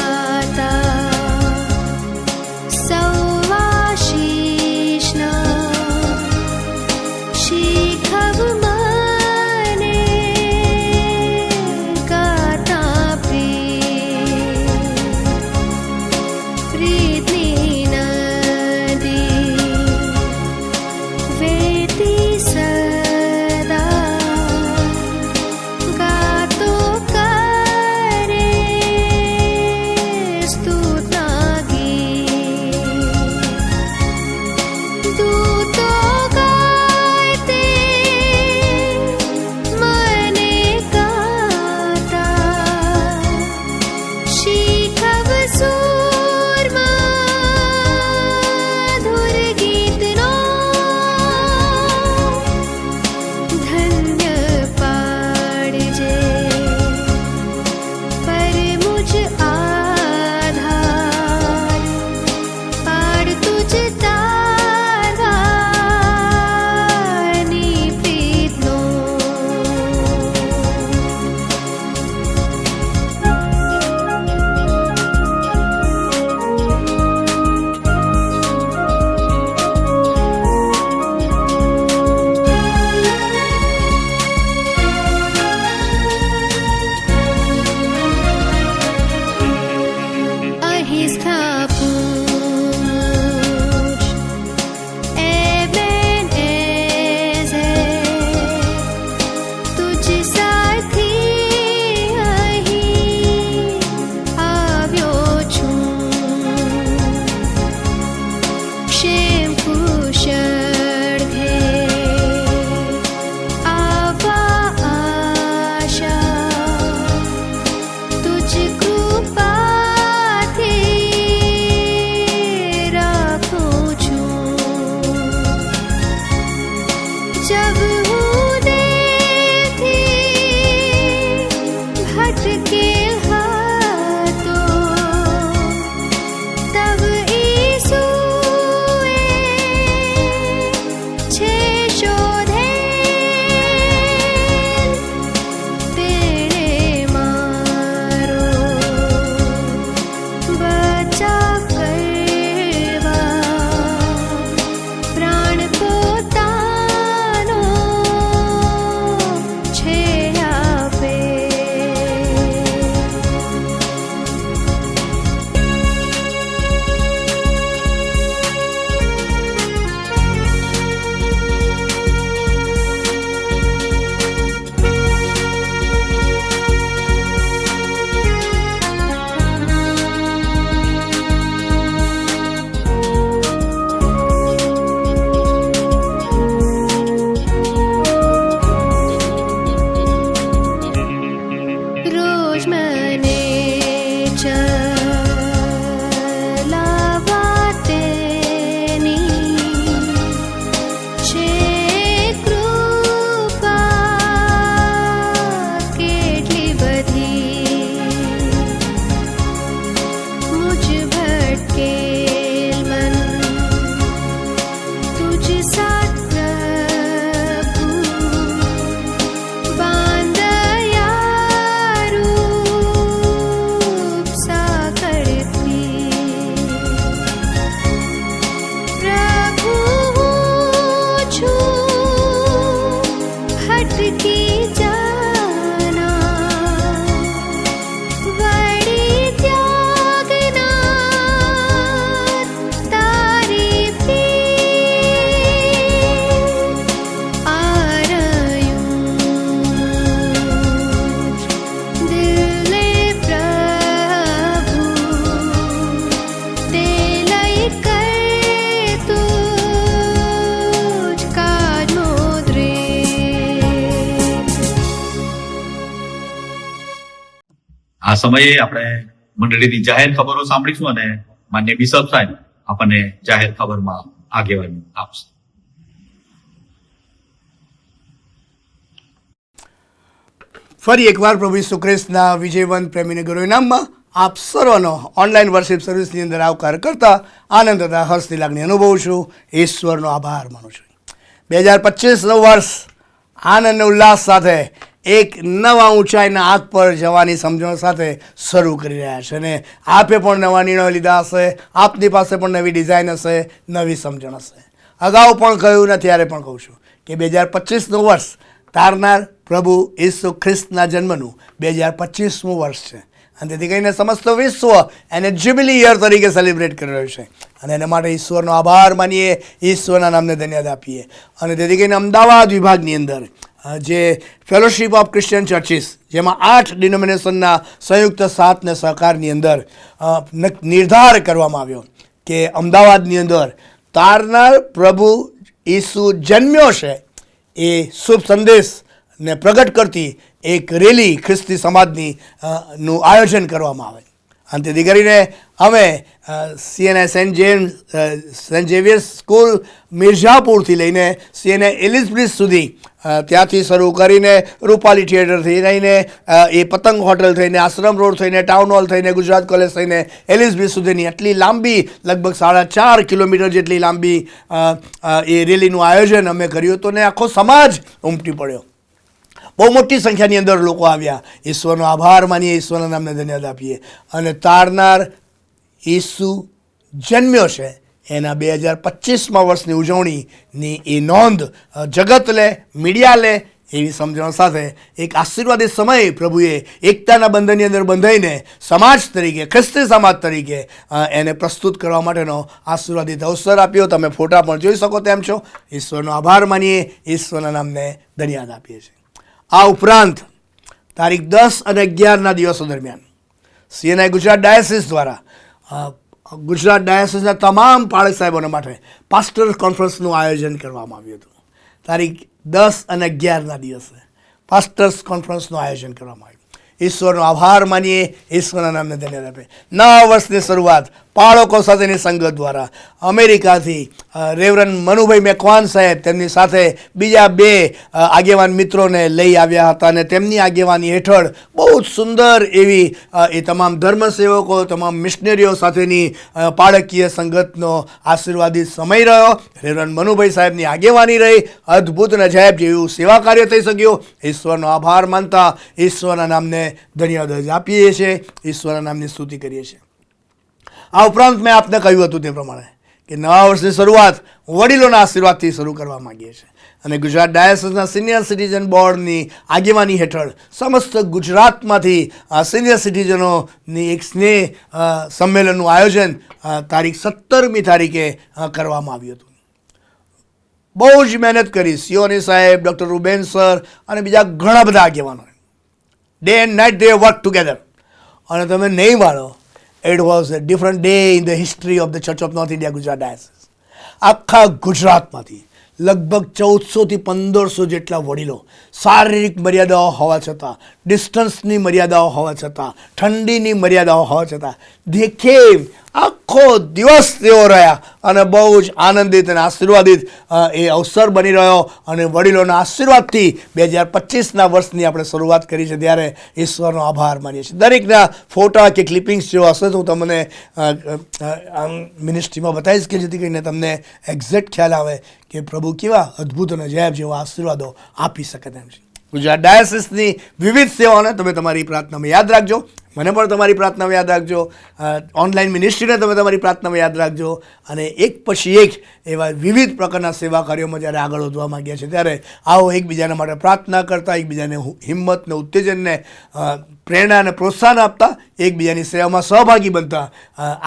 साथ प्रभु बांधया रूप साकरती प्रभु छू हटकी जाना वड़ी त्यागना तारी प्रीत आरयूं दिले प्रभु ते लई कर तुझ काजो द्रे આ સમયે આપણે મંડળીની જાહેર ખબરો સાંભળીશું અને માન્ય બિશપ સાહેબ આપણને જાહેર ખબરમાં આગેવાની આપશે. ફરી એકવાર પ્રભુ ઈસુ ખ્રિસ્તના વિજયવંત પ્રેમીને ગુરુના નામમાં આપ સર્વનો ઓનલાઈન વર્શિપ સર્વિસની અંદર આવકાર કરતા આનંદ તથા હર્ષની લાગણી અનુભવું છું. ઈશ્વરનો આભાર માનું છું. 2025નું વર્ષ આનંદ અને ઉલ્લાસ સાથે એક નવા ઊંચાઈના આગ પર જવાની સમજણ સાથે શરૂ કરી રહ્યા છે અને આપે પણ નવા નિર્ણયો લીધા હશે. આપની પાસે પણ નવી ડિઝાઇન હશે, નવી સમજણ હશે. અગાઉ પણ કહ્યું ને ત્યારે પણ કહું છું કે 2025નું વર્ષ તારનાર પ્રભુ ઈસુ ખ્રિસ્તના જન્મનું 2025મું વર્ષ છે અને તેથી કહીને સમસ્ત વિશ્વ એને જ્યુબિલી યર તરીકે સેલિબ્રેટ કરી રહ્યું છે અને એના માટે ઈશ્વરનો આભાર માનીએ, ઈશ્વરના નામને ધન્યવાદ આપીએ. અને તેથી કહીને અમદાવાદ વિભાગની અંદર જે ફેલોશિપ ઓફ ક્રિશ્ચિયન ચર્ચિસ, જેમાં 8 ડિનોમિનેશનના સંયુક્ત સાથ ને સહકારની અંદર નિર્ધાર કરવામાં આવ્યો કે અમદાવાદની અંદર તારનાર પ્રભુ ઈસુ જન્મ્યો છે એ શુભ સંદેશને પ્રગટ કરતી એક રેલી ખ્રિસ્તી સમાજની નું આયોજન કરવામાં આવે. અને તેથી કરીને અમે CNI સેન્ટ ઝેવિયર્સ સ્કૂલ મિર્ઝાપુરથી લઈને CNI એલિઝબ્રિજ સુધી, ત્યાંથી શરૂ કરીને રૂપાલી થિયેટરથી લઈને એ પતંગ હોટલ થઈને, આશ્રમ રોડ થઈને, ટાઉન હોલ થઈને, ગુજરાત કોલેજ થઈને એલિઝબ્રિજ સુધીની આટલી લાંબી લગભગ 4.5 કિલોમીટર જેટલી લાંબી એ રેલીનું આયોજન અમે કર્યું હતું ને આખો સમાજ ઉમટી પડ્યો. બહુ મોટી સંખ્યાની અંદર લોકો આવ્યા. ઈશ્વરનો આભાર માનીએ, ઈશ્વરના નામને ધન્યવાદ આપીએ. અને તારનાર ઈસુ જન્મ્યો છે એના 2025મા વર્ષની ઉજવણીની એ નોંધ જગત લે, મીડિયા લે એવી સમજણ સાથે એક આશીર્વાદિત સમય પ્રભુએ એકતાના બંધનની અંદર બંધાઈને સમાજ તરીકે, ખ્રિસ્તી સમાજ તરીકે એને પ્રસ્તુત કરવા માટેનો આશીર્વાદિત અવસર આપ્યો. તમે ફોટા પણ જોઈ શકો તેમ છો. ઈશ્વરનો આભાર માનીએ, ઈશ્વરના નામને ધન્યવાદ આપીએ છીએ. આ ઉપરાંત તારીખ 10 અને 11ના દિવસો દરમિયાન CNI ગુજરાત ડાયસિસ દ્વારા ગુજરાત ડાયસિસના તમામ પાળક સાહેબોને માટે પાસ્ટર્સ કોન્ફરન્સનું આયોજન કરવામાં આવ્યું હતું. તારીખ 10 અને 11ના દિવસે પાસ્ટર્સ કોન્ફરન્સનું આયોજન કરવામાં આવ્યું. ઈશ્વરનો આભાર માનીએ, ઈશ્વરના નામને ધન્યવાદ આપીએ. નવા વર્ષની શરૂઆત પાળકો સાથેની સંગત દ્વારા અમેરિકાથી રેવરન મનુભાઈ મેકવાન સાહેબ તેમની સાથે બીજા 2 આગેવાન મિત્રોને લઈ આવ્યા હતા અને તેમની આગેવાની હેઠળ બહુ જ સુંદર એવી એ તમામ ધર્મસેવકો, તમામ મિશનરીઓ સાથેની પાળકીય સંગતનો આશીર્વાદિત સમય રહ્યો. રેવરન મનુભાઈ સાહેબની આગેવાની રહી. અદ્ભુત અને અજાયબ જેવું સેવા કાર્ય થઈ શક્યું. ઈશ્વરનો આભાર માનતા ઈશ્વરના નામને ધન્યવાદ આપીએ છીએ, ઈશ્વરના નામની સ્તુતિ કરીએ છીએ. આ ઉપરાંત મેં આપને કહ્યું હતું તે પ્રમાણે કે નવા વર્ષની શરૂઆત વડીલોના આશીર્વાદથી શરૂ કરવા માગીએ છીએ અને ગુજરાત ડાયસિસના સિનિયર સિટીઝન બોર્ડની આગેવાની હેઠળ સમસ્ત ગુજરાતમાંથી સિનિયર સિટીઝનોની એક સ્નેહ સંમેલનનું આયોજન તારીખ 17મી તારીખે કરવામાં આવ્યું હતું. બહુ જ મહેનત કરી સિયોની સાહેબ, ડૉક્ટર રૂબેન સર અને બીજા ઘણા બધા આગેવાનોએ. Day and night they work together. અને તમે નહીં માનો, it was a different day in the history of the Church of North India Gujarat Diocese. આખા ગુજરાતમાંથી લગભગ 1400 થી 1500 જેટલા વડીલો શારીરિક મર્યાદાઓ હોવા છતાં, ડિસ્ટન્સની મર્યાદાઓ હોવા છતાં, ઠંડીની મર્યાદાઓ હોવા છતાં they came આખો દિવસ તેઓ રહ્યા અને બહુ જ આનંદિત અને આશીર્વાદિત એ અવસર બની રહ્યો અને વડીલોના આશીર્વાદથી 2025ના વર્ષની આપણે શરૂઆત કરી છે ત્યારે ઈશ્વરનો આભાર માનીએ છીએ. દરેકના ફોટા કે ક્લિપિંગ્સ જેવો હશે તો હું તમને મિનિસ્ટ્રીમાં બતાવીશ કે જેથી કરીને તમને એક્ઝેક્ટ ખ્યાલ આવે કે પ્રભુ કેવા અદ્ભુત અને જવાબ જેવા આશીર્વાદો આપી શકે તેમ છે. ગુજરાત ડાયસિસની વિવિધ સેવાઓને તમે તમારી પ્રાર્થનામાં યાદ રાખજો. મને પણ તમારી પ્રાર્થનામાં યાદ રાખજો. ઓનલાઈન મિનિસ્ટ્રીને તમે તમારી પ્રાર્થનામાં યાદ રાખજો. અને એક પછી એક એવા વિવિધ પ્રકારના સેવા કાર્યોમાં જ્યારે આગળ વધવા માંગ્યા છે ત્યારે આવો એકબીજાના માટે પ્રાર્થના કરતા, એકબીજાને હિંમત ને ઉત્તેજનને પ્રેરણા અને પ્રોત્સાહન આપતા, એકબીજાની સેવામાં સહભાગી બનતા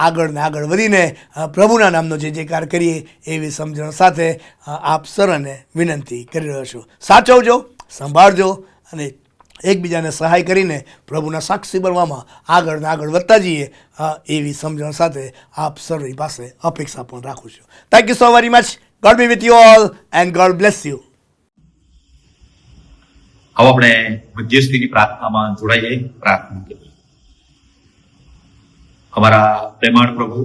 આગળ ને આગળ વધીને પ્રભુના નામનો જે જયકાર કરીએ એવી સમજણ સાથે આપ સર્વને વિનંતી કરી રહ્યો છું. સાચવજો, સંભાળજો અને એકબીજાને સહાય કરીને પ્રભુના સાક્ષી બનવામાં આગળ ને આગળ વધતા જઈએ એવી સમજણ સાથે આપ સર્વની પાસે અપેક્ષા પણ રાખું છું. Thank you so very much. God be with you all and God bless you. હવે આપણે મધ્યસ્થીની પ્રાર્થનામાં જોડાઈએ, પ્રાર્થના કરીએ. અમારા પ્રેમાળ પ્રભુ,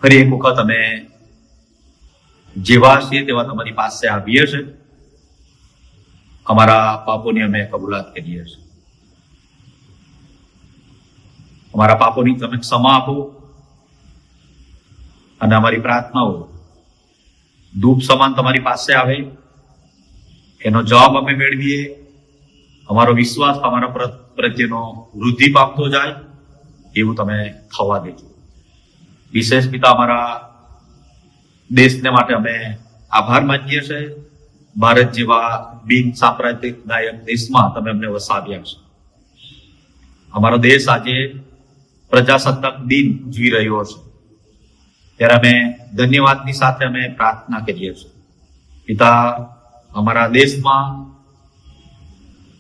ફરી એક વખત અમે જેવા છીએ તેવા તમારી પાસે આવીએ છીએ. અમારા પાપોની અમે કબૂલાત કરીએ છીએ. અમારા પાપોની તમે ક્ષમા આપો અને અમારી પ્રાર્થનાઓ ધૂપ સમાન તમારી પાસે આવે, એનો જવાબ અમે મેળવીએ. અમારો વિશ્વાસ તમારા પ્રત્યેનો વૃદ્ધિ પામતો જાય એવું તમે થવા દેજો. વિશેષ પિતા, અમારા દેશને માટે અમે આભાર માનીએ છીએ. ભારત જેવા બિન સાંપ્રદાયિક દેશમાં તમે અમને વસાવ્યા છે. અમારો દેશ આજે પ્રજાસત્તાક દિન ઉજવી રહ્યો છે ત્યારે અમે ધન્યવાદની સાથે અમે પ્રાર્થના કરીએ છીએ. પિતા, અમારા દેશમાં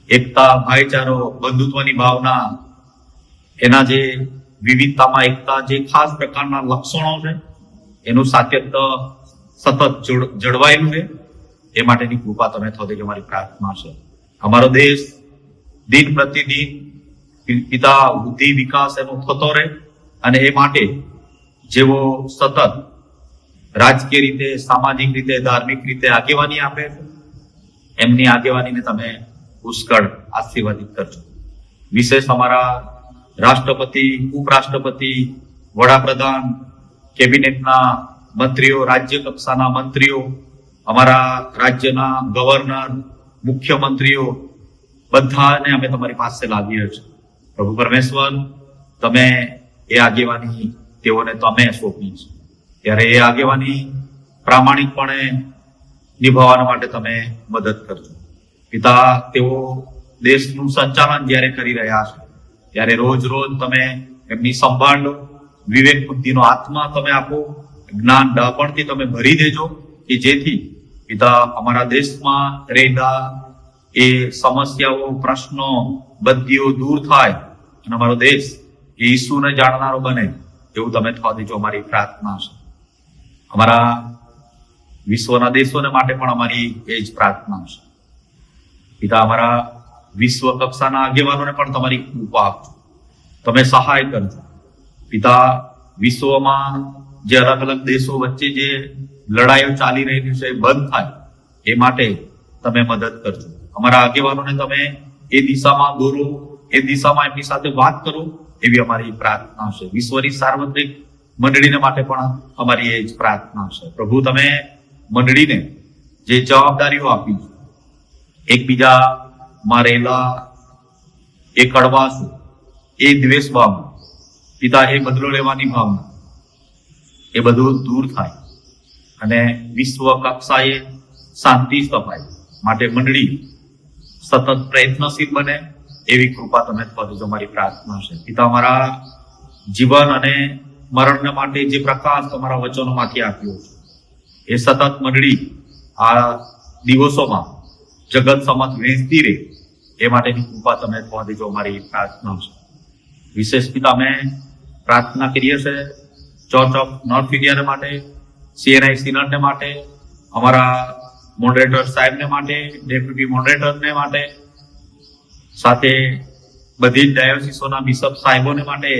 એકતા, ભાઈચારો, બંધુત્વની ભાવના, એના જે વિવિધતામાં એકતા, જે ખાસ પ્રકારના લક્ષણો છે એનું સાતત્ય સતત જળવાયેલું રહે એ માટેની કૃપા તમે થો દેજો, મારી પ્રાર્થના છે. અમારો દેશ દિન પ્રતિદિન પિતા બુદ્ધિ વિકાસ એનો થતો રહે અને એ માટે જેવો સતત રાજકીય રીતે, સામાજિક રીતે, ધાર્મિક રીતે આગેવાની આપે એમની આગેવાનીને તમે પુષ્કળ આશીર્વાદિત કરજો. વિશેષ અમારા રાષ્ટ્રપતિ, ઉપરાષ્ટ્રપતિ, વડાપ્રધાન, કેબિનેટના મંત્રીઓ, રાજ્ય કક્ષાના મંત્રીઓ, અમારા રાજ્યના ગવર્નર, મુખ્યમંત્રીઓ બધાને અમે તમારી પાસે લાવીએ છીએ. પ્રભુ પરમેશ્વર, તમે એ આગેવાની તેઓને તમે સોંપી છે ત્યારે એ આગેવાની પ્રામાણિકપણે નિભાવવા માટે તમે મદદ કરજો. પિતા, તેઓ દેશનું સંચાલન જ્યારે કરી રહ્યા છે ત્યારે રોજ રોજ તમે એમની સંભાળ લો. વિવેક બુદ્ધિનો આત્મા તમે આપો, જ્ઞાન ડહાપણથી તમે ભરી દેજો કે જેથી પિતા અમારા દેશમાં રહેલા એ સમસ્યાઓ, પ્રશ્નો, બધીઓ દૂર થાય અને અમારો દેશ એ ઈસુને જાણનારો બને એવું તમે થવા દેજો, અમારી પ્રાર્થના છે. અમારા વિશ્વના દેશોને માટે પણ અમારી એ જ પ્રાર્થના છે. પિતા, અમારા વિશ્વ કક્ષાના આગેવાનોને પણ તમારી કૃપા આપજો, તમે સહાય કરજો. પિતા, વિશ્વમાં જે અલગ અલગ દેશો વચ્ચે જે લડાઈઓ ચાલી રહી છે બંધ થાય એ માટે તમે મદદ કરજો. અમારા આગેવાનોને તમે એ દિશામાં દોરો, એ દિશામાં એમની સાથે વાત કરો એવી અમારી પ્રાર્થના છે. વિશ્વની સાર્વત્રિક મંડળીને માટે પણ અમારી એ જ પ્રાર્થના છે. પ્રભુ, તમે મંડળીને જે જવાબદારીઓ આપી, એકબીજામાં રહેલા એ કડવાશ, એ દ્વેષ ભાવના, પિતા એ બદલો લેવાની ભાવના, એ બધું દૂર થાય અને વિશ્વ કક્ષાએ શાંતિ સ્થપાય માટે મંડળી સતત પ્રયત્નશીલ બને એવી કૃપા તમે કરજો, મારી પ્રાર્થના છે. પિતા, અમારા જીવન અને મરણને માટે જે પ્રકાશ તમારા વચનોમાંથી આપ્યો છે એ સતત મંડળી આ દિવસોમાં જગત સમક્ષ વહેંચતી રહે એ માટેની કૃપા તમે થવા દેજો, મારી પ્રાર્થના છે. વિશેષ પિતા, અમે પ્રાર્થના કરીએ છીએ ચર્ચ ઓફ નોર્થ ઇન્ડિયાને માટે, CNI સિનડને માટે, અમારા મોડરેટર સાહેબને માટે, ડેપ્યુટી મોડરેટરને માટે, સાથે બધી જ ડાયોસીસોના બિશપ સાહેબોને માટે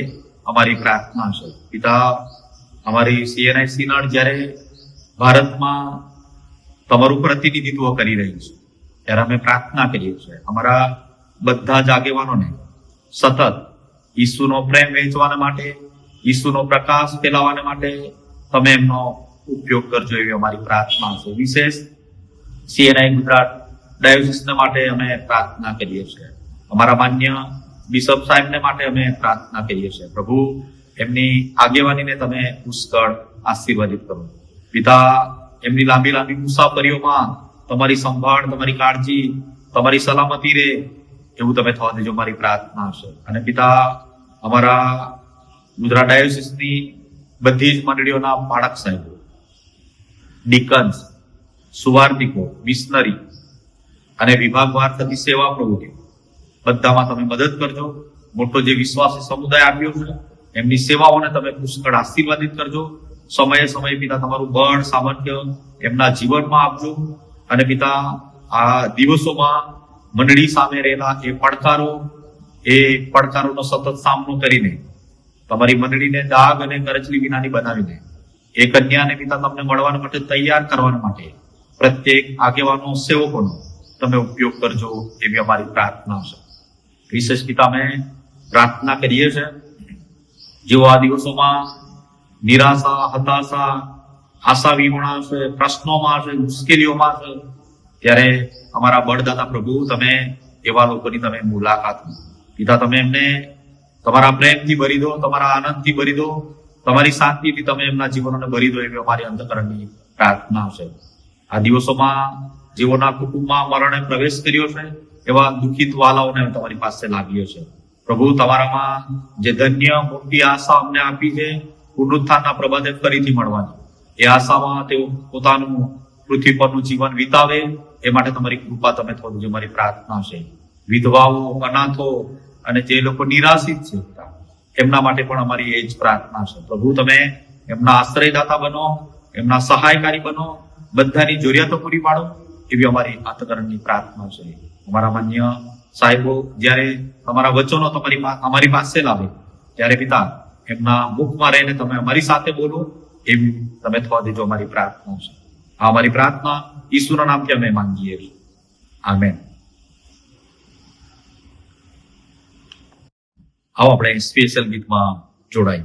અમારી પ્રાર્થના છે. પિતા, અમારી CNI સિનડ જ્યારે ભારતમાં તમારું પ્રતિનિધિત્વ કરી રહી છે ત્યારે અમે પ્રાર્થના કરીએ છીએ અમારા બધા જ આગેવાનોને સતત ઈસુનો પ્રેમ વહેંચવાના માટે, ઈસુનો પ્રકાશ ફેલાવવાના માટે તમે એમનો ઉપયોગ કરજો એવી અમારી પ્રાર્થના છે. વિશેષ CNI ગુજરાત ડાયોસીસને માટે અમે પ્રાર્થના કરીએ છીએ. અમારા માન્ય બિશપ સાહેબને માટે અમે પ્રાર્થના કરીએ છીએ. પ્રભુ, એમની આગેવાનીને તમે પુષ્કળ આશીર્વાદિત કરો. પિતા, એમની લાંબી લાંબી મુસાફરીઓમાં તમારી સંભાળ, તમારી કાળજી, તમારી સલામતી રહે એવું તમે થવા દેજો મારી પ્રાર્થના છે. અને પિતા, અમારા ગુજરાત ડાયોસીસની બધી જ મંડળીઓના પાળક સાહેબો, ડીકન્સ, સુવાર્તિકો, મિશનરી અને વિભાગવાર થતી સેવા પ્રવૃત્તિ બધામાં તમે મદદ કરજો. મોટો જે વિશ્વાસી સમુદાય આપ્યો છે એમની સેવાઓને તમે પુષ્કળ આશીર્વાદિત કરજો. સમયે સમયે પિતા તમારું બળ, સામર્થ્ય એમના જીવનમાં આપજો. અને પિતા, આ દિવસોમાં મંડળી સામે રહેલા એ પડકારોનો સતત સામનો કરીને તમારી મંડળીને દાગ અને કરચલી વિનાની બનાવીને એ કન્યાને પિતા તમને મળવા માટે તૈયાર કરવા માટે પ્રત્યેક આગેવાનો, સેવકોનો તમે ઉપયોગ કરજો એવી અમારી પ્રાર્થના છે. વિશેષ પિતા, અમે પ્રાર્થના કરીએ છીએ જેઓ આ દિવસોમાં નિરાશા, હતાશા, આશા વિહોણા છે, પ્રશ્નોમાં છે, મુશ્કેલીઓમાં છે, ત્યારે અમારા બળદાતા પ્રભુ, તમે એવા લોકોની તમે મુલાકાત લો. પિતા, તમે એમને તમારા પ્રેમથી ભરી દો, તમારા આનંદથી ભરી દો, તમારી શાંતિથી તમે એમના જીવનોને ભરી દો એવી અમારી અંતઃકરણની પ્રાર્થના છે. આ દિવસોમાં જેઓના કુટુંબમાં મરણે પ્રવેશ કર્યો છે એવા દુઃખિત વાલાઓને તમારી પાસે લાવીએ છે. પ્રભુ, તમારામાં જે ધન્ય મોટી આશા અમને આપી છે પુનરુત્થાનના પ્રભાતે ફરીથી મળવાની, એ આશામાં તેઓ પોતાનું પૃથ્વી પરનું જીવન વિતાવે એ માટે તમારી કૃપા તમે થોડું જે મારી પ્રાર્થના છે. વિધવાઓ, અનાથો અને જે લોકો નિરાશિત છે એમના માટે પણ અમારી એ જ પ્રાર્થના છે. પ્રભુ, તમે એમના આશ્રયદાતા બનો, એમના સહાયકારી બનો, બધાની જરૂરિયાતો પૂરી પાડો એવી અમારી અંતઃકરણની પ્રાર્થના છે. અમારા માન્ય સાહેબો જ્યારે તમારા વચનો અમારી પાસે લાવે ત્યારે પિતા, એમના મુખમાં રહીને તમે અમારી સાથે બોલો એવી તમે થવા દેજો અમારી પ્રાર્થના છે. આ અમારી પ્રાર્થના ઈસુના નામથી અમે માંગીએ છીએ. આમેન. આવો આપણે સ્પેશિયલ ગીતમાં જોડાઈ.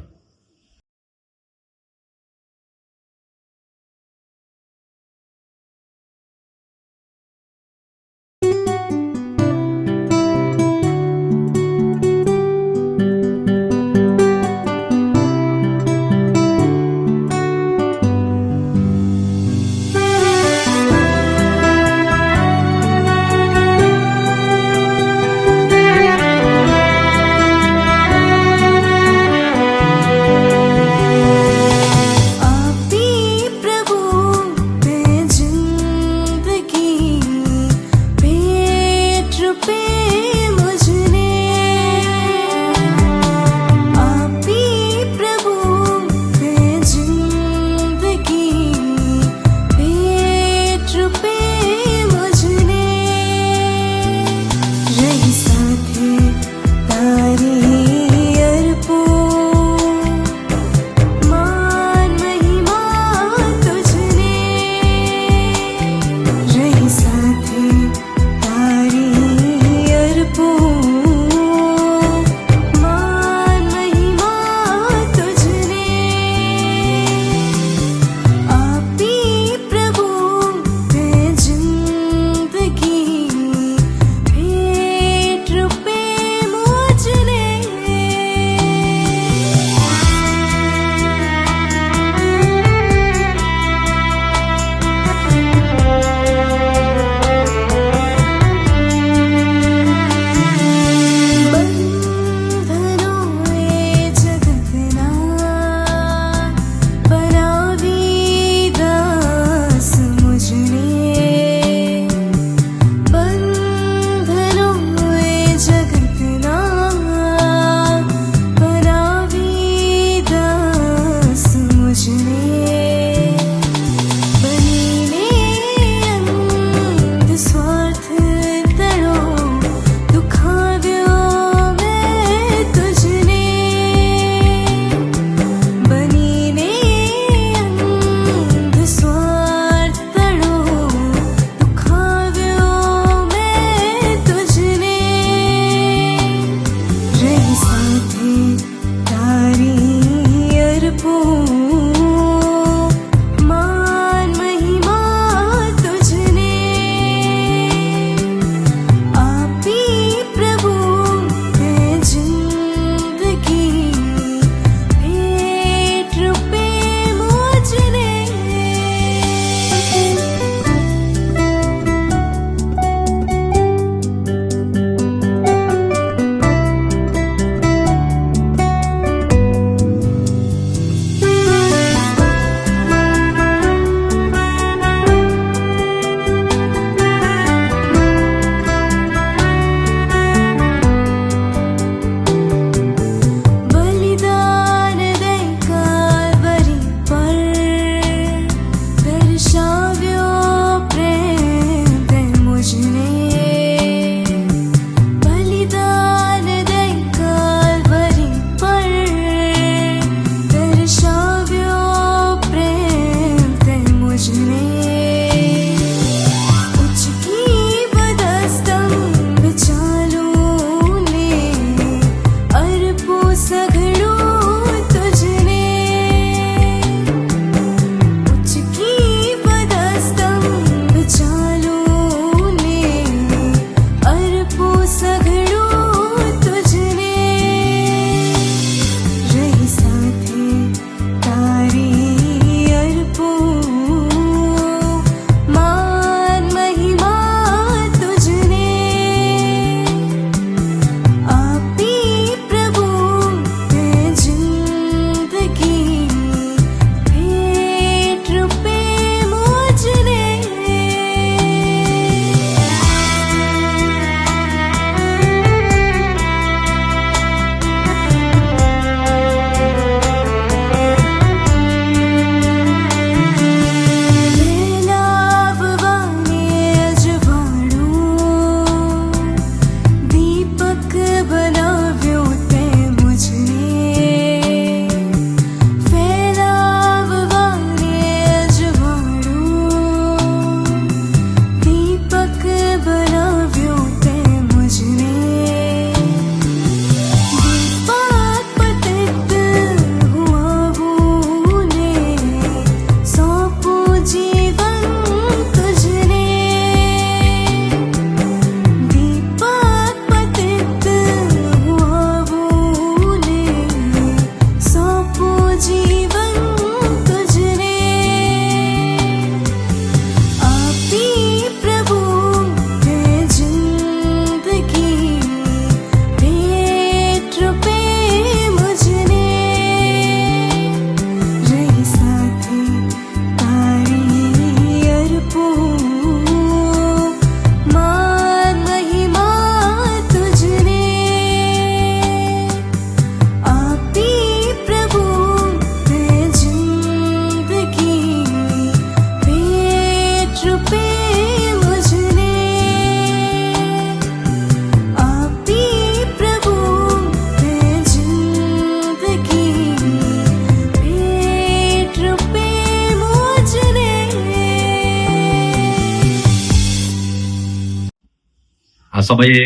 આ સમયે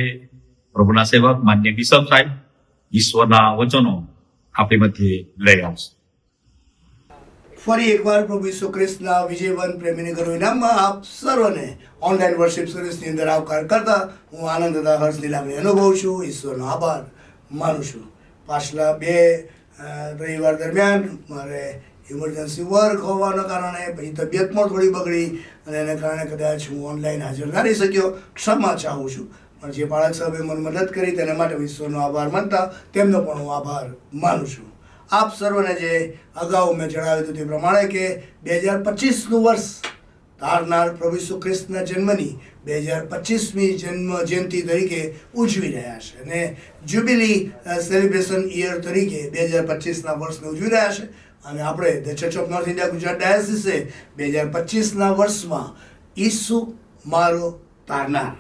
પ્રભુના સેવક માન્ય બિશપ સાહેબ ઈશ્વરના વચનો આપણી મધ્યે લઈ આવશે. ફરી એકવાર પ્રભુ ઈસુ ખ્રિસ્તના વિજયવન પ્રેમીની ગૌરવ ઇનામમાં આપ સર્વને ઓનલાઈન વર્શિપ સર્વિસની અંદર આવકાર કરતા હું આનંદ તથા હર્ષની લાગણી અનુભવું છું. ઈશ્વરનો આભાર માનું છું. પાછલા 2 રવિવાર દરમિયાન મારે ઇમરજન્સી વર્ક હોવાના કારણે પછી તબિયત પણ થોડી બગડી અને એને કારણે કદાચ હું ઓનલાઈન હાજર ના રહી શક્યો. ક્ષમા ચાહું છું. પણ જે બાળક સાહેબે મને મદદ કરી તેના માટે ઈશ્વરનો આભાર માનતા તેમનો પણ હું આભાર માનું છું. આપ સર્વને જે અગાઉ મેં જણાવ્યું હતું તે પ્રમાણે કે 2025નું વર્ષ તારનાર પ્રભુ ઈસુ ખ્રિસ્તના જન્મની 2025મી જન્મ જયંતિ તરીકે ઉજવી રહ્યા છે અને જ્યુબિલી સેલિબ્રેશન યર તરીકે 2025ના વર્ષને ઉજવી રહ્યા છે. અને આપણે the church of north India Gujarat ડાયસિસે 2025ના વર્ષમાં ઈસુ મારો તારનાર,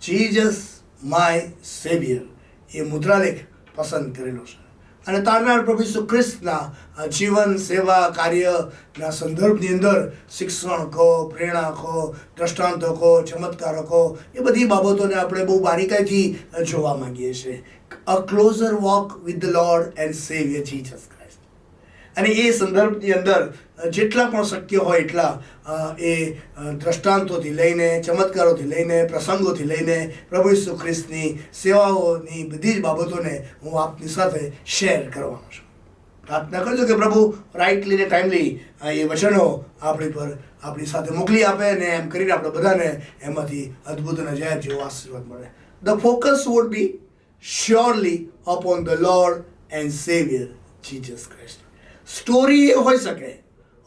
જીસસ માય સેવિયર એ મુદ્રાલેખ પસંદ કરેલો છે. અને તારનાર પ્રભુ ઈસુ ખ્રિસ્તના જીવન સેવા કાર્યના સંદર્ભની અંદર શિક્ષણ કહો, પ્રેરણા કહો, દ્રષ્ટાંતો કહો, ચમત્કારો કહો, એ બધી બાબતોને આપણે બહુ બારીકાઈથી જોવા માંગીએ છીએ. A closer walk with the Lord and saviour Jesus Christ. અને એ સંદર્ભની અંદર જેટલા પણ શક્ય હોય એટલા એ દ્રષ્ટાંતોથી લઈને, ચમત્કારોથી લઈને, પ્રસંગોથી લઈને પ્રભુ ઈસુ ખ્રિસ્તની સેવાઓની બધી જ બાબતોને હું આપની સાથે શેર કરવાનો છું. પ્રાર્થના કરજો કે પ્રભુ રાઇટલી ને ટાઈમલી એ વચનો આપણી સાથે મોકલી આપે અને એમ કરીને આપણે બધાને એમાંથી અદ્ભુત અને જાહેર જેવો આશીર્વાદ મળે. The focus would be surely upon the Lord and saviour Jesus Christ. Story એ હોઈ શકે,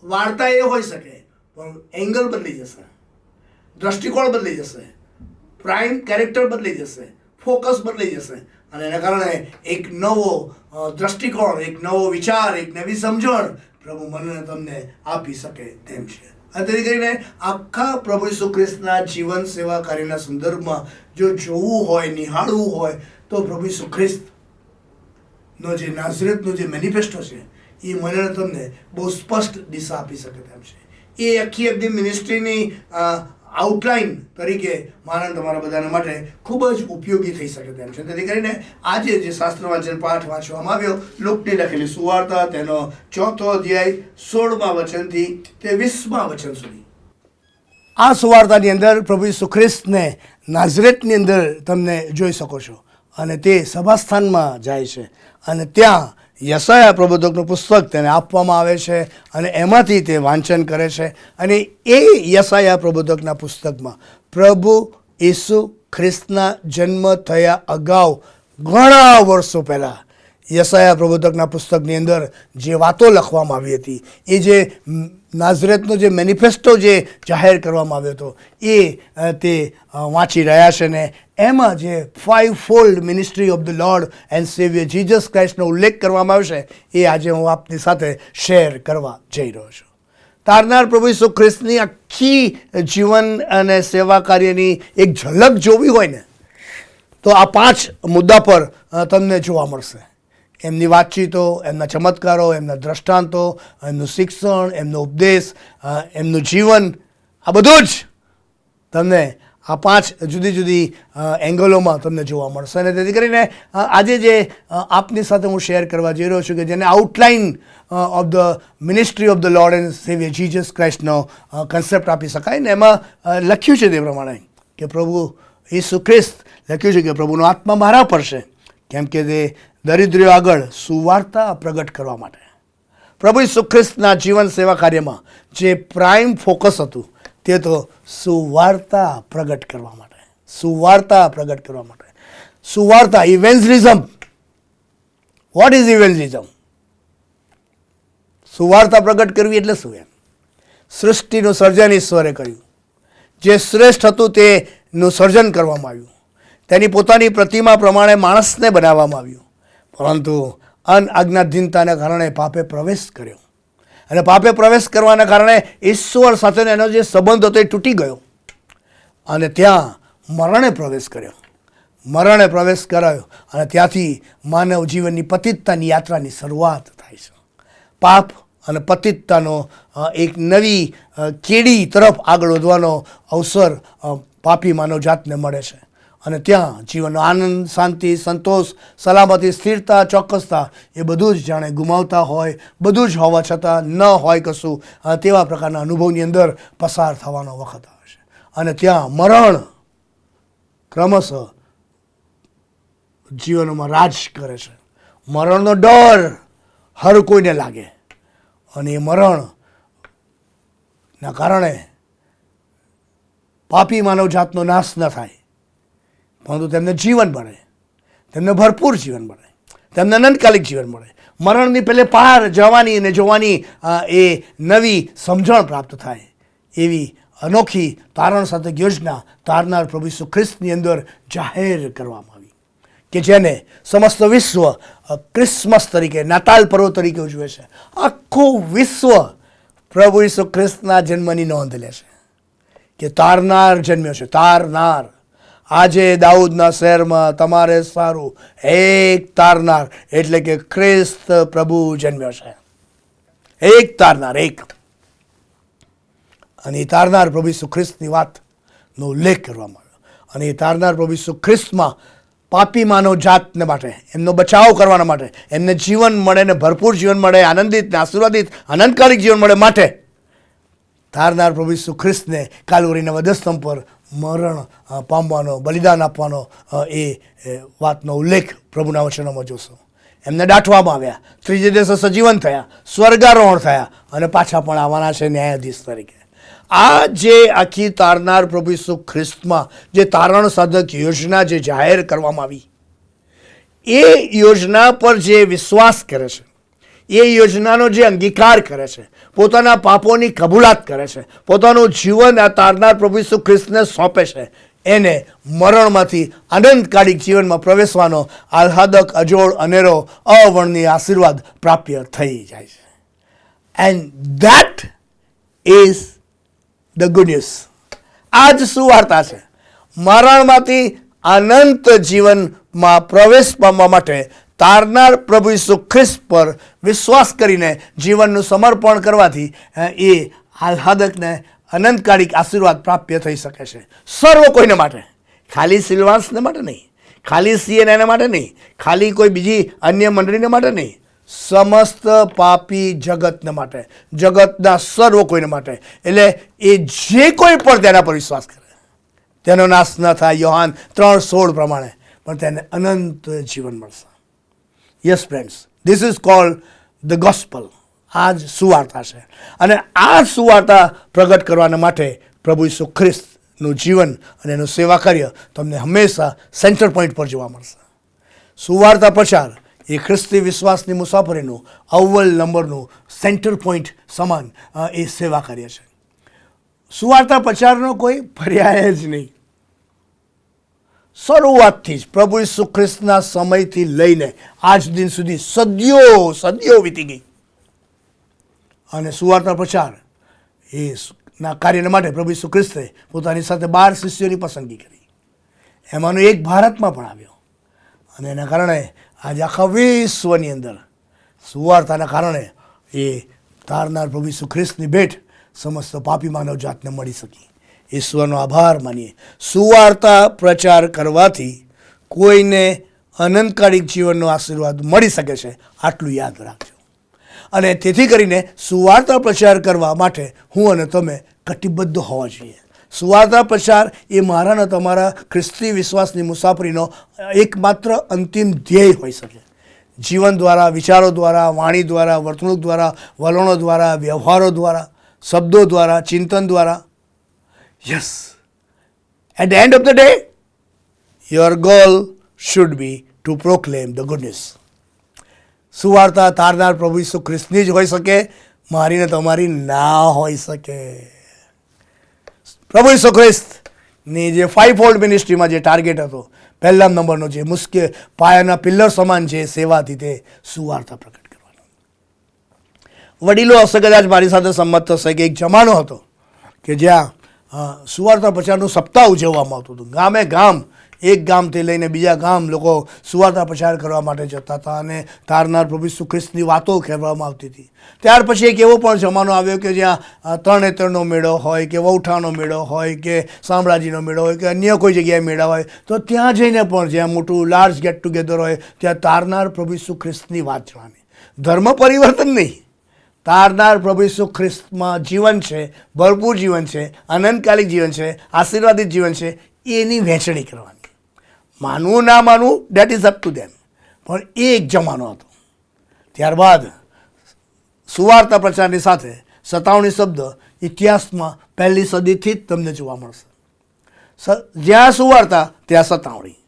વાર્તા એ હોઈ શકે, પણ એંગલ બદલી જશે, દ્રષ્ટિકોણ બદલી જશે, પ્રાઇમ કેરેક્ટર બદલી જશે, ફોકસ બદલી જશે અને એના કારણે એક નવો દ્રષ્ટિકોણ, એક નવો વિચાર, એક નવી સમજણ પ્રભુ મને તમને આપી શકે તેમ છે. અને તેથી કરીને આખા પ્રભુ ઈસુ ખ્રિસ્તના જીવન સેવા કાર્યના સંદર્ભમાં જો જોવું હોય, નિહાળવું હોય તો પ્રભુ ઈસુ ખ્રિસ્તનો જે નાઝરેતનો જે મેનિફેસ્ટો છે એ મને તમને બહુ સ્પષ્ટ દિશા આપી શકે તેમ છે. એ આખી મિનિસ્ટ્રીની આઉટલાઇન તરીકે માનવ તમારા બધાના માટે ખૂબ જ ઉપયોગી થઈ શકે તેમ છે. તેથી કરીને આજે જે શાસ્ત્ર વાંચન પાઠ વાંચવામાં આવ્યો, લુકની લખેલી સુવાર્તા તેનો 4થો અધ્યાય 16મા વચનથી તે 20મા વચન સુધી. આ સુવાર્તાની અંદર પ્રભુ ઈસુ ખ્રિસ્તને નાઝરેતની અંદર તમને જોઈ શકો છો અને તે સભાસ્થાનમાં જાય છે અને ત્યાં યશાયા પ્રબોધકનું પુસ્તક તેને આપવામાં આવે છે અને એમાંથી તે વાંચન કરે છે. અને એ યશાયા પ્રબોધકના પુસ્તકમાં પ્રભુ ઈસુ ખ્રિસ્તના જન્મ થયા અગાઉ ઘણા વર્ષો પહેલાં યશાયા પ્રબોધકના પુસ્તકની અંદર જે વાતો લખવામાં આવી હતી, એ જે નાઝરેતનો જે મેનિફેસ્ટો જે જાહેર કરવામાં આવ્યો હતો એ તે વાંચી રહ્યા છે ને એમાં જે 5-fold ministry of the Lord and saviour Jesus ક્રાઇસ્ટનો ઉલ્લેખ કરવામાં આવશે એ આજે હું આપની સાથે શેર કરવા જઈ રહ્યો છું. તારનાર પ્રભુ ઈસુ ખ્રિસ્તની આખી જીવન અને સેવા કાર્યની એક ઝલક જોવી હોય ને તો આ 5 મુદ્દા પર તમને જોવા મળશે. એમની વાતચીતો, એમના ચમત્કારો, એમના દ્રષ્ટાંતો, એમનું શિક્ષણ, એમનો ઉપદેશ, એમનું જીવન, આ બધું જ તમને આ 5 જુદી જુદી એંગલોમાં તમને જોવા મળશે. અને તેથી કરીને આજે જે આપની સાથે હું શેર કરવા જઈ રહ્યો છું કે જેને outline of the ministry of the Lord and saviour Jesus ક્રાઇસ્ટનો કન્સેપ્ટ આપી શકાય ને એમાં લખ્યું છે તે પ્રમાણે કે પ્રભુ ઈસુ ખ્રિસ્ત લખ્યું છે કે પ્રભુનો આત્મા મારા પર છે કેમ કે તે દરિદ્રીઓ આગળ સુવાર્તા પ્રગટ કરવા માટે. પ્રભુ ઈસુ ખ્રિસ્તના જીવન સેવા કાર્યમાં જે પ્રાઇમ ફોકસ હતું તે તો સુવાર્તા પ્રગટ કરવા માટે, સુવાર્તા પ્રગટ કરવા માટે. સુવાર્તા, ઇવેન્જલિઝમ. What is ઇવેન્જલિઝમ? સુવાર્તા પ્રગટ કરવી એટલે શું? એમ સૃષ્ટિનું સર્જન ઈશ્વરે કર્યું, જે શ્રેષ્ઠ હતું તેનું સર્જન કરવામાં આવ્યું, તેની પોતાની પ્રતિમા પ્રમાણે માણસને બનાવવામાં આવ્યું, પરંતુ અનઆજ્ઞાધીનતાને કારણે પાપે પ્રવેશ કર્યો અને પાપે પ્રવેશ કરવાના કારણે ઈશ્વર સાથેનો એનો જે સંબંધ હતો એ તૂટી ગયો અને ત્યાં મરણે પ્રવેશ કર્યો, મરણે પ્રવેશ કરાયો અને ત્યાંથી માનવ જીવનની પતિતતાની યાત્રાની શરૂઆત થાય છે. પાપ અને પતિતતાનો એક નવી કેડી તરફ આગળ વધવાનો અવસર પાપી માનવજાતને મળે છે અને ત્યાં જીવનનો આનંદ, શાંતિ, સંતોષ, સલામતી, સ્થિરતા, ચોક્કસતા એ બધું જ જાણે ગુમાવતા હોય, બધું જ હોવા છતાં ન હોય કશું, તેવા પ્રકારના અનુભવની અંદર પસાર થવાનો વખત આવે છે. અને ત્યાં મરણ ક્રમશઃ જીવનોમાં રાજ કરે છે. મરણનો ડર હર કોઈને લાગે અને એ મરણના કારણે પાપી માનવજાતનો નાશ ન થાય, પરંતુ તેમને જીવન મળે, તેમને ભરપૂર જીવન મળે, તેમને અનંતકાલિક જીવન મળે. મરણની પહેલે પાર જવાની અને જોવાની એ નવી સમજણ પ્રાપ્ત થાય, એવી અનોખી તારણ સાથે યોજના તારનાર પ્રભુ ઈસુ ખ્રિસ્તની અંદર જાહેર કરવામાં આવી, કે જેને સમસ્ત વિશ્વ ક્રિસમસ તરીકે, નાતાલ પર્વ તરીકે ઉજવે છે. આખું વિશ્વ પ્રભુ ઈસુ ખ્રિસ્તના જન્મની નોંધ લે છે કે તારનાર જન્મ્યો છે. તારનાર. આજે દાઉદના શહેરમાં તમારે સારું એક તારનાર એટલે કે ખ્રિસ્ત પ્રભુ જન્મ્યો છે. એક તારનાર, એક. અને એ તારનાર પ્રભુ ઈસુ ખ્રિસ્તની વાતનો ઉલ્લેખ કરવામાં આવ્યો. અને એ તારનાર પ્રભુ ઈસુ ખ્રિસ્તમાં પાપી માનવ જાતને માટે, એમનો બચાવ કરવાના માટે, એમને જીવન મળે ને ભરપૂર જીવન મળે, આનંદિત ને આશીર્વાદિત અનંતકાલિક જીવન મળે માટે તારનાર પ્રભુ ઈસુ ખ્રિસ્તને કાલ્વરીના વધસ્તંભ પર મરણ પામવાનો, બલિદાન આપવાનો એ વાતનો ઉલ્લેખ પ્રભુના વચનોમાં જોશો. એમને દાટવામાં આવ્યા, ત્રીજે દિવસે સજીવન થયા, સ્વર્ગારોહણ થયા અને પાછા પણ આવવાના છે ન્યાયાધીશ તરીકે. આ જે આખી તારનાર પ્રભુ ઈસુ ખ્રિસ્તમાં જે તારણ સાધક યોજના જે જાહેર કરવામાં આવી, એ યોજના પર જે વિશ્વાસ કરે છે, એ યોજનાનો જે અંગીકાર કરે છે, પોતાના પાપોની કબૂલાત કરે છે, પોતાનું જીવન આ તારનાર પ્રભુ ઈસુ ખ્રિસ્તને સોંપે છે, એને મરણમાંથી આનંદકાલિક જીવનમાં પ્રવેશવાનો આહ્લાદક, અજોડ, અનેરો, અવર્ણનીય આશીર્વાદ પ્રાપ્ય થઈ જાય છે. And that is the good news. આ જ સુવાર્તા છે. મરણમાંથી અનંત જીવનમાં પ્રવેશ પામવા માટે તારનાર પ્રભુ ઈસુ ખ્રિસ્ત પર વિશ્વાસ કરીને જીવનનું સમર્પણ કરવાથી એ આહ્લાદકને અનંતકાલિક આશીર્વાદ પ્રાપ્ય થઈ શકે છે. સર્વ કોઈને માટે, ખાલી સિલ્વાન્સને માટે નહીં, ખાલી CNN માટે નહીં, ખાલી કોઈ બીજી અન્ય મંડળીને માટે નહીં, સમસ્ત પાપી જગતને માટે, જગતના સર્વ કોઈને માટે. એટલે એ જે કોઈ પણ તેના પર વિશ્વાસ કરે તેનો નાશ ન થાય, યોહાન 3:16 પ્રમાણે, પણ તેને અનંત જીવન મળશે. Yes friends, this is called the gospel. આ જ સુવાર્તા છે. અને આ સુવાર્તા પ્રગટ કરવાના માટે પ્રભુ ઈસુ ખ્રિસ્તનું જીવન અને એનું સેવા કાર્ય તમને હંમેશા સેન્ટર પોઈન્ટ પર જોવા મળશે. સુવાર્તા પ્રચાર એ ખ્રિસ્તી વિશ્વાસની મુસાફરીનું અવ્વલ નંબરનું સેન્ટર પોઈન્ટ સમાન એ સેવા કાર્ય છે. સુવાર્તા પ્રચારનો કોઈ પર્યાય જ નહીં. શરૂઆતથી જ પ્રભુ ઈસુ ખ્રિસ્તના સમયથી લઈને આજ દિન સુધી સદીઓ વીતી ગઈ. અને સુવાર્તા પ્રચાર એ ના કાર્યને માટે પ્રભુ ઈસુ ખ્રિસ્તે પોતાની સાથે 12 શિષ્યોની પસંદગી કરી. એમાંનો એક ભારતમાં પણ આવ્યો. અને એના કારણે આજે આખા વિશ્વની અંદર સુવાર્તાના કારણે એ તારનાર પ્રભુ ઈસુ ખ્રિસ્તની ભેટ સમસ્ત પાપી માનવ જાતને મળી શકી. ઈશ્વરનો આભાર માનીએ. સુવાર્તા પ્રચાર કરવાથી કોઈને અનંતકાલિક જીવનનો આશીર્વાદ મળી શકે છે, આટલું યાદ રાખજો. અને તેથી કરીને સુવાર્તા પ્રચાર કરવા માટે હું અને તમે કટિબદ્ધ હોવા જોઈએ. સુવાર્તા પ્રચાર એ મારા અને તમારા ખ્રિસ્તી વિશ્વાસની મુસાફરીનો એકમાત્ર અંતિમ ધ્યેય હોઈ શકે. જીવન દ્વારા, વિચારો દ્વારા, વાણી દ્વારા, વર્તણૂક દ્વારા, વલણો દ્વારા, વ્યવહારો દ્વારા, શબ્દો દ્વારા, ચિંતન દ્વારા. Yes, at the end of the day your goal should be to proclaim the good news. સુવાર્તા તારનાર પ્રભુ ઈસુ ખ્રિસ્તની જ હોઈ શકે, મારી ને તમારી ના હોઈ શકે. પ્રભુ ઈસુ ખ્રિસ્તની જે 5-fold મિનિસ્ટ્રીમાં જે ટાર્ગેટ હતો, પહેલા નંબરનો જે મુશ્કેલ પાયાના પિલ્લર સમાન જે સેવા હતી, તે સુવાર્તા પ્રગટ કરવાનો. વડીલો હશે કદાચ મારી સાથે સંમત થશે કે એક જમાનો હતો કે જ્યાં સુવાર્તા પ્રચારનું સપ્તાહ ઉજવવામાં આવતું હતું. ગામે ગામ એક ગામથી લઈને બીજા ગામ લોકો સુવાર્તા પ્રચાર કરવા માટે જતા હતા અને તારનાર પ્રભુ ઈસુ ખ્રિસ્તની વાતો કહેવામાં આવતી હતી. ત્યાર પછી એક એવો પણ જમાનો આવ્યો કે જ્યાં તરણેતરનો મેળો હોય કે વૌઠાનો મેળો હોય કે શામળાજીનો મેળો હોય કે અન્ય કોઈ જગ્યાએ મેળા હોય તો ત્યાં જઈને પણ જ્યાં મોટું લાર્જ ગેટ ટુગેધર હોય ત્યાં તારનાર પ્રભુ ઈસુ ખ્રિસ્તની વાત જણાવી. ધર્મ પરિવર્તન નહીં, તારનાર પ્રભુ ઈસુ ખ્રિસ્તમાં જીવન છે, ભરપૂર જીવન છે, આનંદકાલિક જીવન છે, આશીર્વાદિત જીવન છે, એની વહેંચણી કરવાની. માનવું ના માનવું that is up to them, પણ એ એક જમાનો હતો. ત્યારબાદ સુવાર્તા પ્રચારની સાથે સતાવણી શબ્દ ઇતિહાસમાં પહેલી સદીથી જ તમને જોવા મળશે. જ્યાં સુવાર્તા ત્યાં સતાવણી.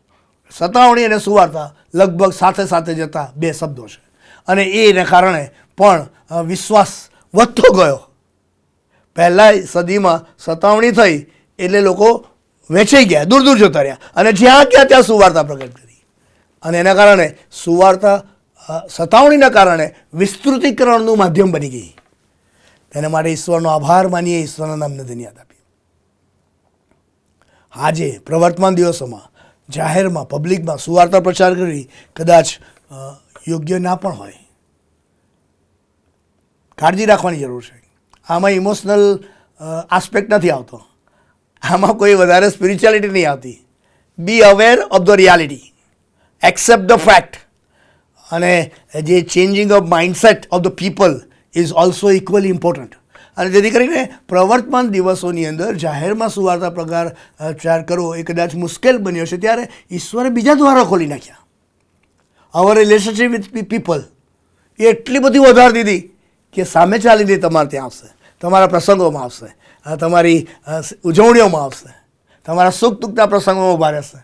સતાવણી અને સુવાર્તા લગભગ સાથે સાથે જતા બે શબ્દો છે અને એને કારણે પણ વિશ્વાસ વધતો ગયો. પહેલા સદીમાં સતાવણી થઈ એટલે લોકો વેચાઈ ગયા, દૂર દૂર જતા રહ્યા અને જ્યાં ગયા ત્યાં સુવાર્તા પ્રગટ કરી અને એના કારણે સુવાર્તા સતાવણીના કારણે વિસ્તૃતિકરણનું માધ્યમ બની ગઈ. તેના માટે ઈશ્વરનો આભાર માનીએ, ઈશ્વરના નામને ધન્યવાદ આપીએ. આજે પ્રવર્તમાન દિવસોમાં જાહેરમાં પબ્લિકમાં સુવાર્તા પ્રચાર કરવી કદાચ યોગ્ય ના પણ હોય. કાળજી રાખવાની જરૂર છે. આમાં ઇમોશનલ આસ્પેક્ટ નથી આવતો, આમાં કોઈ વધારે સ્પિરિચ્યુઆલિટી નહીં આવતી. બી aware of the reality, accept the fact. અને જે changing of mindset of the people is also equally important. અને જેથી કરીને પ્રવર્તમાન દિવસોની અંદર જાહેરમાં સુવાર્તા પ્રચાર કરવો એ કદાચ મુશ્કેલ બન્યો છે, ત્યારે ઈશ્વરે બીજા દ્વારા ખોલી નાખ્યા. અવર રિલેશનશિપ વિથ પીપલ એ એટલી બધી વધારી દીધી કે સામે ચાલીને તમારે ત્યાં આવશે, તમારા પ્રસંગોમાં આવશે, તમારી ઉજવણીઓમાં આવશે, તમારા સુખ દુઃખના પ્રસંગોમાં ઉભા રહેશે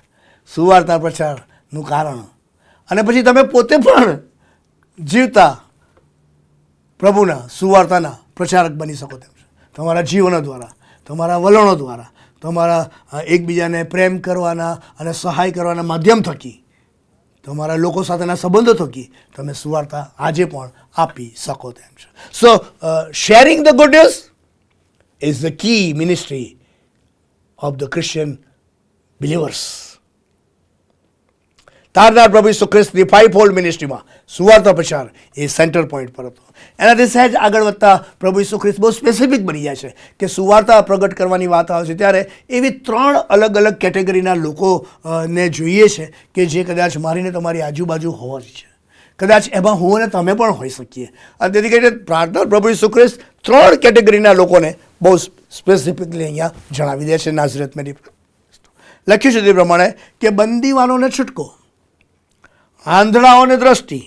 સુવાર્તા પ્રચારનું કારણ. અને પછી તમે પોતે પણ જીવતા પ્રભુના સુવાર્તાના પ્રચારક બની શકો તેમ છે. તમારા જીવનો દ્વારા, તમારા વલણો દ્વારા, તમારા એકબીજાને પ્રેમ કરવાના અને સહાય કરવાના માધ્યમ થકી, તમારા લોકો સાથેના સંબંધો થકી તમે સુવાર્તા આજે પણ આપી શકો તેમ છે. So sharing the good news is the key ministry of the Christian believers. તારનાર પ્રભુ ઈસુ ખ્રિસ્તની ફાઇવફોલ્ડ મિનિસ્ટ્રીમાં સુવાર્તા પ્રચાર એ સેન્ટર પોઈન્ટ પર હતો. એનાથી સહેજ આગળ વધતા પ્રભુ ઈસુ ખ્રિસ્ત બહુ સ્પેસિફિક બની જાય છે કે સુવાર્તા પ્રગટ કરવાની વાત આવે છે ત્યારે એવી 3 અલગ અલગ કેટેગરીના લોકોને જોઈએ છે કે જે કદાચ મારીને તમારી આજુબાજુ હોવા જ છે. કદાચ એમાં હું અને તમે પણ હોઈ શકીએ. અને તેથી કરીને પ્રાર્થના પ્રભુ ઈસુ ખ્રિસ્ત 3 કેટેગરીના લોકોને બહુ સ્પેસિફિકલી અહીંયા જણાવી દે છે. નાઝરેથ મેરી લખ્યું છે તે પ્રમાણે કે બંદીવાનોને છૂટકો, આંધળાઓને દ્રષ્ટિ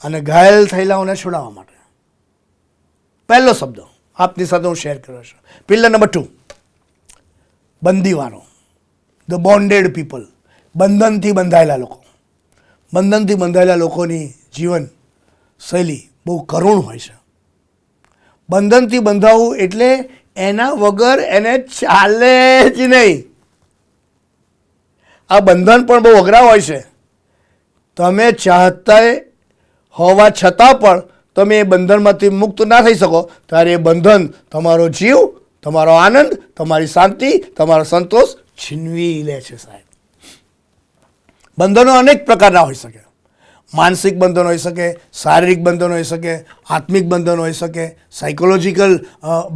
અને ઘાયલ થયેલાઓને છોડાવવા માટે. પહેલો શબ્દ આપની સાથે હું શેર કર્યો છું. પિલર નંબર 2, બંદીવાનો, ધ બોન્ડેડ પીપલ. બંધનથી બંધાયેલા લોકો. બંધનથી બંધાયેલા લોકોની જીવન શૈલી બહુ કરુણ હોય છે. બંધનથી બંધાવવું એટલે એના વગર એને ચાલે જ નહીં. આ બંધન પણ બહુ અઘરા હોય છે. તમે ચાહતા હોવા છતાં પણ તમે એ બંધનમાંથી મુક્ત ના થઈ શકો ત્યારે એ બંધન તમારો જીવ, તમારો આનંદ, તમારી શાંતિ, તમારો સંતોષ છીનવી લે છે. સાહેબ, બંધનો અનેક પ્રકારના હોઈ શકે. માનસિક બંધન હોઈ શકે, શારીરિક બંધન હોઈ શકે, આત્મિક બંધન હોઈ શકે, સાયકોલોજીકલ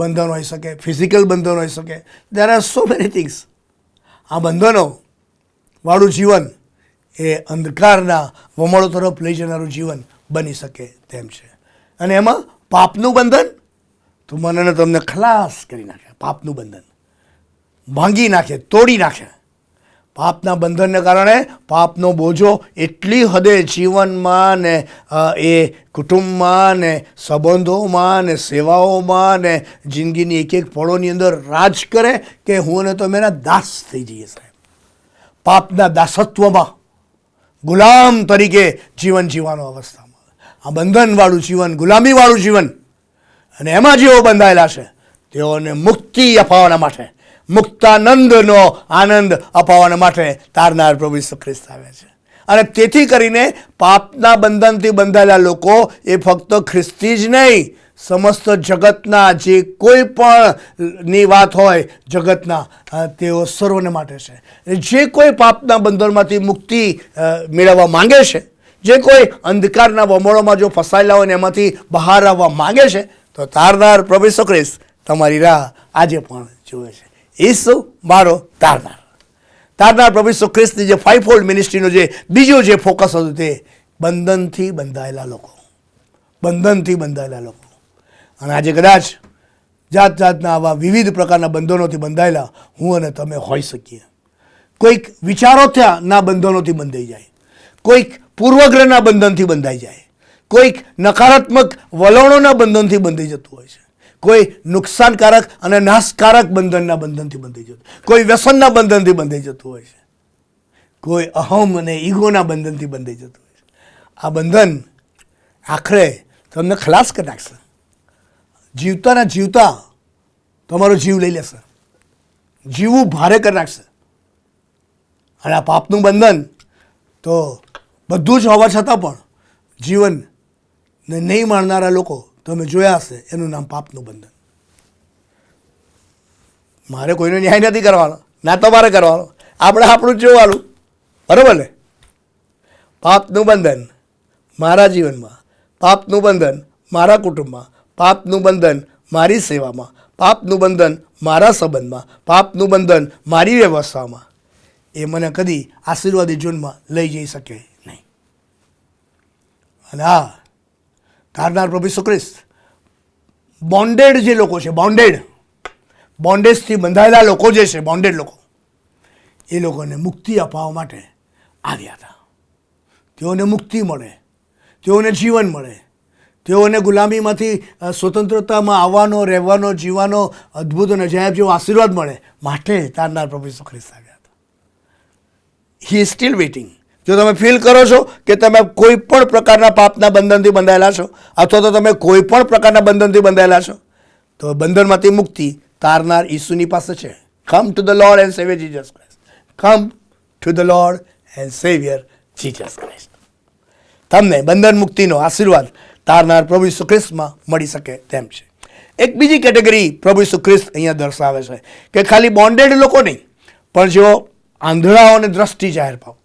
બંધન હોઈ શકે, ફિઝિકલ બંધન હોઈ શકે. There are so many things. આ બંધનો વાળું જીવન એ અંધકારના વમળો તરફ લઈ જનારું જીવન બની શકે તેમ છે. અને એમાં પાપનું બંધન તો મનને તમને ખલાસ કરી નાખે. પાપનું બંધન ભાંગી નાખે, તોડી નાખે. પાપના બંધનને કારણે પાપનો બોજો એટલી હદે જીવનમાં ને એ કુટુંબમાં ને સંબંધોમાં ને સેવાઓમાં ને જિંદગીની એક એક પળોની અંદર રાજ કરે કે હું અને તમે એના દાસ થઈ જઈએ. સાહેબ, પાપના દાસત્વમાં ગુલામ તરીકે જીવન જીવવાનો અવસ્થામાં આ બંધનવાળું જીવન, ગુલામીવાળું જીવન, અને એમાં જેઓ બંધાયેલા છે તેઓને મુક્તિ અપાવવાના માટે, મુક્તાનંદનો આનંદ અપાવવાના માટે તારનાર પ્રભુ ઈસુ ખ્રિસ્ત આવે છે. અને તેથી કરીને પાપના બંધનથી બંધાયેલા લોકો એ ફક્ત ખ્રિસ્તી જ નહીં, સમસ્ત જગતના જે કોઈ પણની વાત હોય જગતના, તેઓ સર્વને માટે છે. જે કોઈ પાપના બંધનમાંથી મુક્તિ મેળવવા માંગે છે, જે કોઈ અંધકારના વમળોમાં જો ફસાયેલા હોય ને એમાંથી બહાર આવવા માંગે છે, તો તારનાર પ્રભુ ઈસુ ખ્રિસ્ત તમારી રાહ આજે પણ જુએ છે. ઈસુ મારો તારનાર. તારનાર પ્રભુ ઈસુ ખ્રિસ્તની જે ફાઇવફોલ્ડ મિનિસ્ટ્રીનો જે બીજો જે ફોકસ હતું તે બંધનથી બંધાયેલા લોકો, બંધનથી બંધાયેલા લોકો. અને આજે કદાચ જાત જાતના આવા વિવિધ પ્રકારના બંધનોથી બંધાયેલા હું અને તમે હોઈ શકીએ. કોઈક વિચારોના બંધનોથી બંધાઈ જાય, કોઈક પૂર્વગ્રહના બંધનથી બંધાઈ જાય, કોઈક નકારાત્મક વલણોના બંધનથી બંધાઈ જતું હોય છે, કોઈ નુકસાનકારક અને નાશકારક બંધનના બંધનથી બંધાઈ જતું, કોઈ વ્યસનના બંધનથી બંધાઈ જતું હોય છે, કોઈ અહમ અને ઈગોના બંધનથી બંધાઈ જતું હોય છે. આ બંધન આખરે તમને ખલાસ કરી નાખશે. જીવતાના જીવતા તમારો જીવ લઈ લેશે, જીવવું ભારે કરી નાખશે. અને આ પાપનું બંધન તો બધું જ હોવા છતાં પણ જીવનને નહીં માણનારા લોકો તમે જોયા હશે, એનું નામ પાપનું બંધન. મારે કોઈનો ન્યાય નથી કરવાનો, ના તમારે કરવાનો, આપણે આપણું જ જોવાનું, બરાબર ને? પાપનું બંધન મારા જીવનમાં, પાપનું બંધન મારા કુટુંબમાં, પાપનું બંધન મારી સેવામાં, પાપનું બંધન મારા સંબંધમાં, પાપનું બંધન મારી વ્યવસ્થામાં, એ મને કદી આશીર્વાદી જીવનમાં લઈ જઈ શકે નહીં. અને આ તારનાર પ્રભુ ઈસુ ખ્રિસ્ત બોન્ડેડ જે લોકો છે, બોન્ડેજથી બંધાયેલા લોકો જે છે, બોન્ડેડ લોકો, એ લોકોને મુક્તિ અપાવવા માટે આવ્યા હતા. તેઓને મુક્તિ મળે, તેઓને જીવન મળે, તેઓને ગુલામીમાંથી સ્વતંત્રતામાં આવવાનો, રહેવાનો, જીવવાનો અદ્ભુત અને અજાયબ જેવો આશીર્વાદ મળે માટે તારનાર પ્રભુ ઈસુ ખ્રિસ્ત આવ્યા હતા. He is still waiting. જો તમે ફીલ કરો છો કે તમે કોઈ પણ પ્રકારના પાપના બંધનથી બંધાયેલા છો, અથવા તો તમે કોઈ પણ પ્રકારના બંધનથી બંધાયેલા છો, તો બંધનમાંથી મુક્તિ તારનાર ઈસુની પાસે છે. Come to the Lord and saviour Jesus Christ. Come to the Lord and saviour Jesus Christ. તમને બંધન મુક્તિનો આશીર્વાદ તારનાર પ્રભુ ઈસુ ખ્રિસ્તમાં મળી શકે તેમ છે. એક બીજી કેટેગરી પ્રભુ ઈસુ ખ્રિસ્ત અહીંયા દર્શાવે છે કે ખાલી બોન્ડેડ લોકો નહીં, પણ જેઓ આંધળાઓને દ્રષ્ટિ જાહેર પાવ,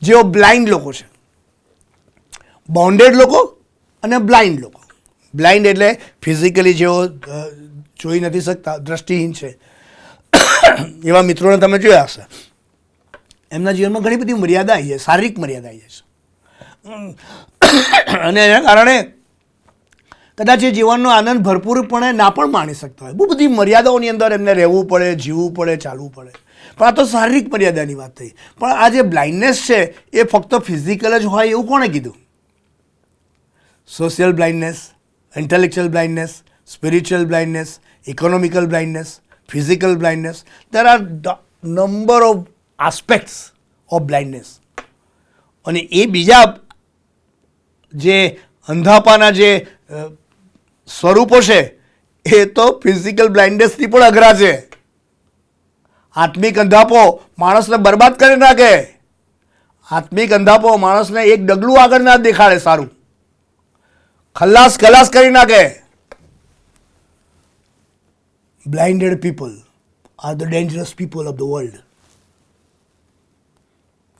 જેઓ બ્લાઇન્ડ લોકો છે. બોન્ડેડ લોકો અને બ્લાઇન્ડ લોકો. બ્લાઇન્ડ એટલે ફિઝિકલી જેઓ જોઈ નથી શકતા, દ્રષ્ટિહીન છે, એવા મિત્રોને તમે જોયા હશે. એમના જીવનમાં ઘણી બધી મર્યાદા આવી જાય, શારીરિક મર્યાદા આવી જાય છે, અને એના કારણે કદાચ એ જીવનનો આનંદ ભરપૂરપણે ના પણ માણી શકતા હોય. બહુ બધી મર્યાદાઓની અંદર એમને રહેવું પડે, જીવવું પડે, ચાલવું પડે. પણ આ તો શારીરિક મર્યાદાની વાત થઈ. પણ આ જે બ્લાઇન્ડનેસ છે એ ફક્ત ફિઝિકલ જ હોય એવું કોણે કીધું? Social blindness, intellectual blindness, spiritual blindness, economical blindness, physical blindness, there are number of aspects of blindness. અને એ બીજા જે અંધાપાના જે સ્વરૂપો છે એ તો ફિઝિકલ બ્લાઇન્ડનેસથી પણ અઘરા છે. આત્મિક અંધાપો માણસને બરબાદ કરી નાખે. આત્મિક અંધાપો માણસને એક ડગલું આગળ ના દેખાડે, સારું ખલાસ કરી નાખે. blinded people are the dangerous people of the world.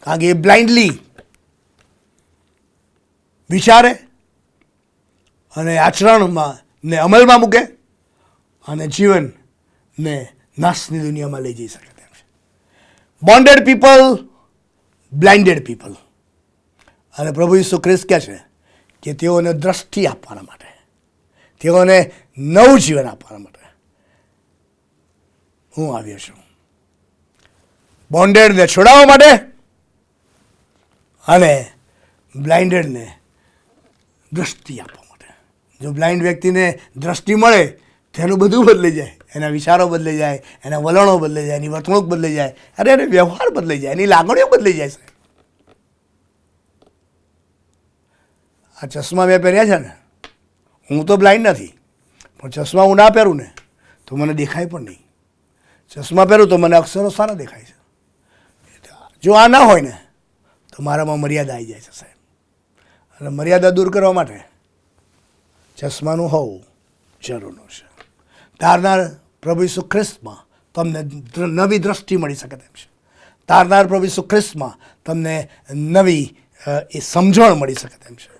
કારણ કે એ બ્લાઇન્ડલી વિચારે અને આચરણમાં ને અમલમાં મૂકે અને જીવનને નાશની દુનિયામાં લઈ જઈ શકે તેમ છે. Bonded people, blinded people. અને પ્રભુ ઈસુ ખ્રિસ્ત કહે છે કે તેઓને દ્રષ્ટિ આપવાના માટે, તેઓને નવું જીવન આપવાના માટે હું આવ્યો છું. બોન્ડેડને છોડાવવા માટે અને બ્લાઇન્ડેડને દ્રષ્ટિ આપવા માટે. જો બ્લાઇન્ડ વ્યક્તિને દ્રષ્ટિ મળે તેનું બધું બદલાઈ જાય, એના વિચારો બદલાઈ જાય, એના વલણો બદલાઈ જાય, એની વર્તણૂક બદલાઈ જાય, અરે એને વ્યવહાર બદલાઈ જાય, એની લાગણીઓ બદલાઈ જાય. સાહેબ આ ચશ્મા મેં પહેર્યા છે ને, હું તો બ્લાઇન્ડ નથી, પણ ચશ્મા હું ના પહેરું ને તો મને દેખાય પણ નહીં. ચશ્મા પહેરું તો મને અક્ષરો સારા દેખાય છે. જો આ ના હોય ને તો મારામાં મર્યાદા આવી જાય છે સાહેબ. અને મર્યાદા દૂર કરવા માટે ચશ્માનું હોવું જરૂરનું છે. તારનાર પ્રભુ ઈસુ ખ્રિસ્તમાં તમને નવી દ્રષ્ટિ મળી શકે તેમ છે. તારનાર પ્રભુ ઈસુ ખ્રિસ્તમાં તમને નવી એ સમજણ મળી શકે તેમ છે.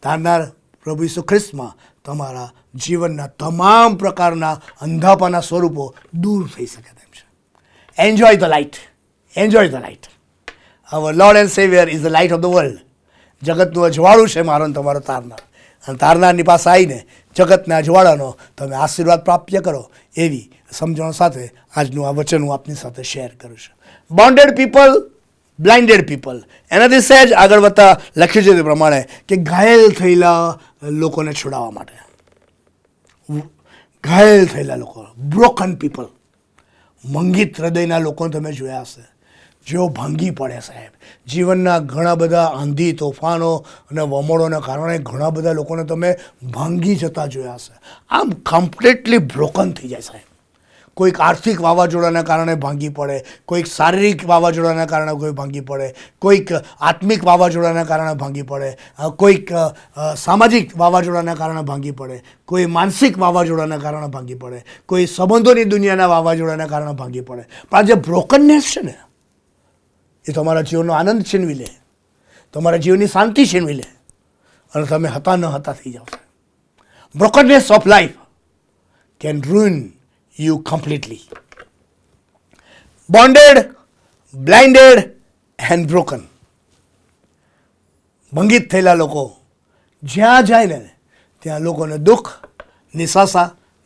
તારનાર પ્રભુ ઈસુ ખ્રિસ્તમાં તમારા જીવનના તમામ પ્રકારના અંધાપાના સ્વરૂપો દૂર થઈ શકે તેમ છે. Enjoy the light, enjoy the light. Our Lord and saviour is the light of the world. જગતનું અજવાળું છે મારો ને તમારો તારનાર. અને તારનારની પાસે આવીને જગતના અજવાળાનો તમે આશીર્વાદ પ્રાપ્ત કરો એવી સમજણ સાથે આજનું આ વચન હું આપની સાથે શેર કરું છું. Bonded people, blinded people. એનાથી સહેજ આગળ વધતા લખ્યું છે તે પ્રમાણે કે ઘાયલ થયેલા લોકોને છોડાવવા માટે. ઘાયલ થયેલા લોકો, બ્રોકન પીપલ. મંગિત હૃદયના લોકોને તમે જોયા હશે, જેઓ ભાંગી પડે સાહેબ. જીવનના ઘણા બધા આંધી તોફાનો અને વમળોના કારણે ઘણા બધા લોકોને તમે ભાંગી જતા જોયા હશે. આમ કમ્પ્લીટલી બ્રોકન થઈ જાય સાહેબ. કોઈક આર્થિક વાવાઝોડાના કારણે ભાંગી પડે, કોઈક શારીરિક વાવાઝોડાના કારણે કોઈ ભાંગી પડે, કોઈક આત્મિક વાવાઝોડાના કારણે ભાંગી પડે, કોઈક સામાજિક વાવાઝોડાના કારણે ભાંગી પડે, કોઈ માનસિક વાવાઝોડાના કારણે ભાંગી પડે, કોઈ સંબંધોની દુનિયાના વાવાઝોડાના કારણે ભાંગી પડે. પણ આ જે બ્રોકનનેસ છે ને એ તમારા જીવનનો આનંદ છીનવી લે, તમારા જીવનની શાંતિ છીનવી લે અને તમે હતા ન હતા થઈ જાવ. Brokenness of life can ruin you completely. Bonded, blinded and broken. ભંગિત થયેલા લોકો જ્યાં જાય ને ત્યાં લોકોને દુઃખ,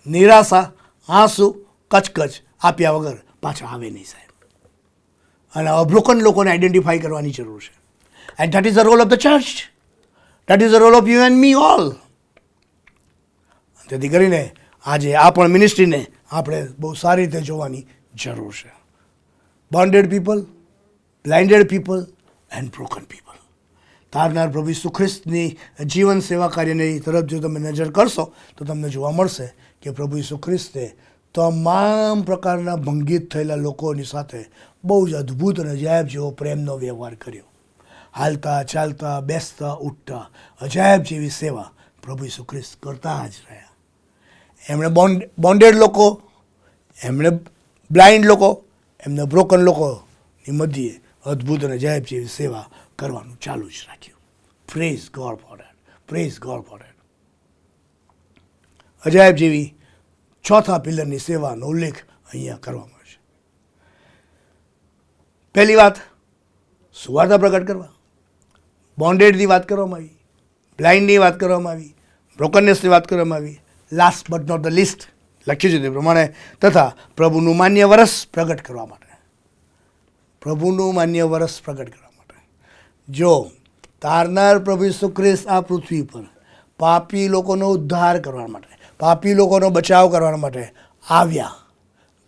નિરાશા, આંસુ, કચકચ આપ્યા વગર પાછા આવે નહીં સાહેબ. અને બ્રોકન લોકોને આઈડેન્ટિફાઈ કરવાની જરૂર છે. And that is the role of the church. That is the role of you and me all. જેથી કરીને આજે આ પણ મિનિસ્ટ્રીને આપણે બહુ સારી રીતે જોવાની જરૂર છે. Bonded people, blinded people and broken people. તારનાર પ્રભુ ઈસુ ખ્રિસ્તની જીવન સેવા કાર્યની તરફ જો તમે નજર કરશો તો તમને જોવા મળશે કે પ્રભુ ઈસુ ખ્રિસ્તે તમામ પ્રકારના ભંગિત થયેલા લોકોની સાથે બહુ જ અદ્ભુત અને અજાયબ જેવો પ્રેમનો વ્યવહાર કર્યો. હાલતા, ચાલતા, બેસતા, ઉઠતા અજાયબ જેવી સેવા પ્રભુ ઈસુ ખ્રિસ્ત કરતા જ રહ્યા. એમણે બોન્ડેડ લોકો, એમણે બ્લાઇન્ડ લોકો, એમને બ્રોકન લોકોની મધ્યે અદ્ભુત અને અજાયબ જેવી સેવા કરવાનું ચાલુ જ રાખ્યું. Praise God for that, praise God for that. અજાયબ જેવી ચોથા પિલરની સેવાનો ઉલ્લેખ અહીંયા કરવામાં આવે છે. પહેલી વાત સુવાર્તા પ્રગટ કરવા, બોન્ડેડની વાત કરવામાં આવી, બ્લાઇન્ડની વાત કરવામાં આવી, બ્રોકનનેસની વાત કરવામાં આવી. Last but not the least લખ્યું છે તે પ્રમાણે તથા પ્રભુનું માન્ય વરસ પ્રગટ કરવા માટે. પ્રભુનું માન્ય વરસ પ્રગટ કરવા માટે. જો તારનાર પ્રભુ ઈસુ ખ્રિસ્ત આ પૃથ્વી પર પાપી લોકોનો ઉદ્ધાર કરવા માટે, પાપી લોકોનો બચાવ કરવા માટે આવ્યા,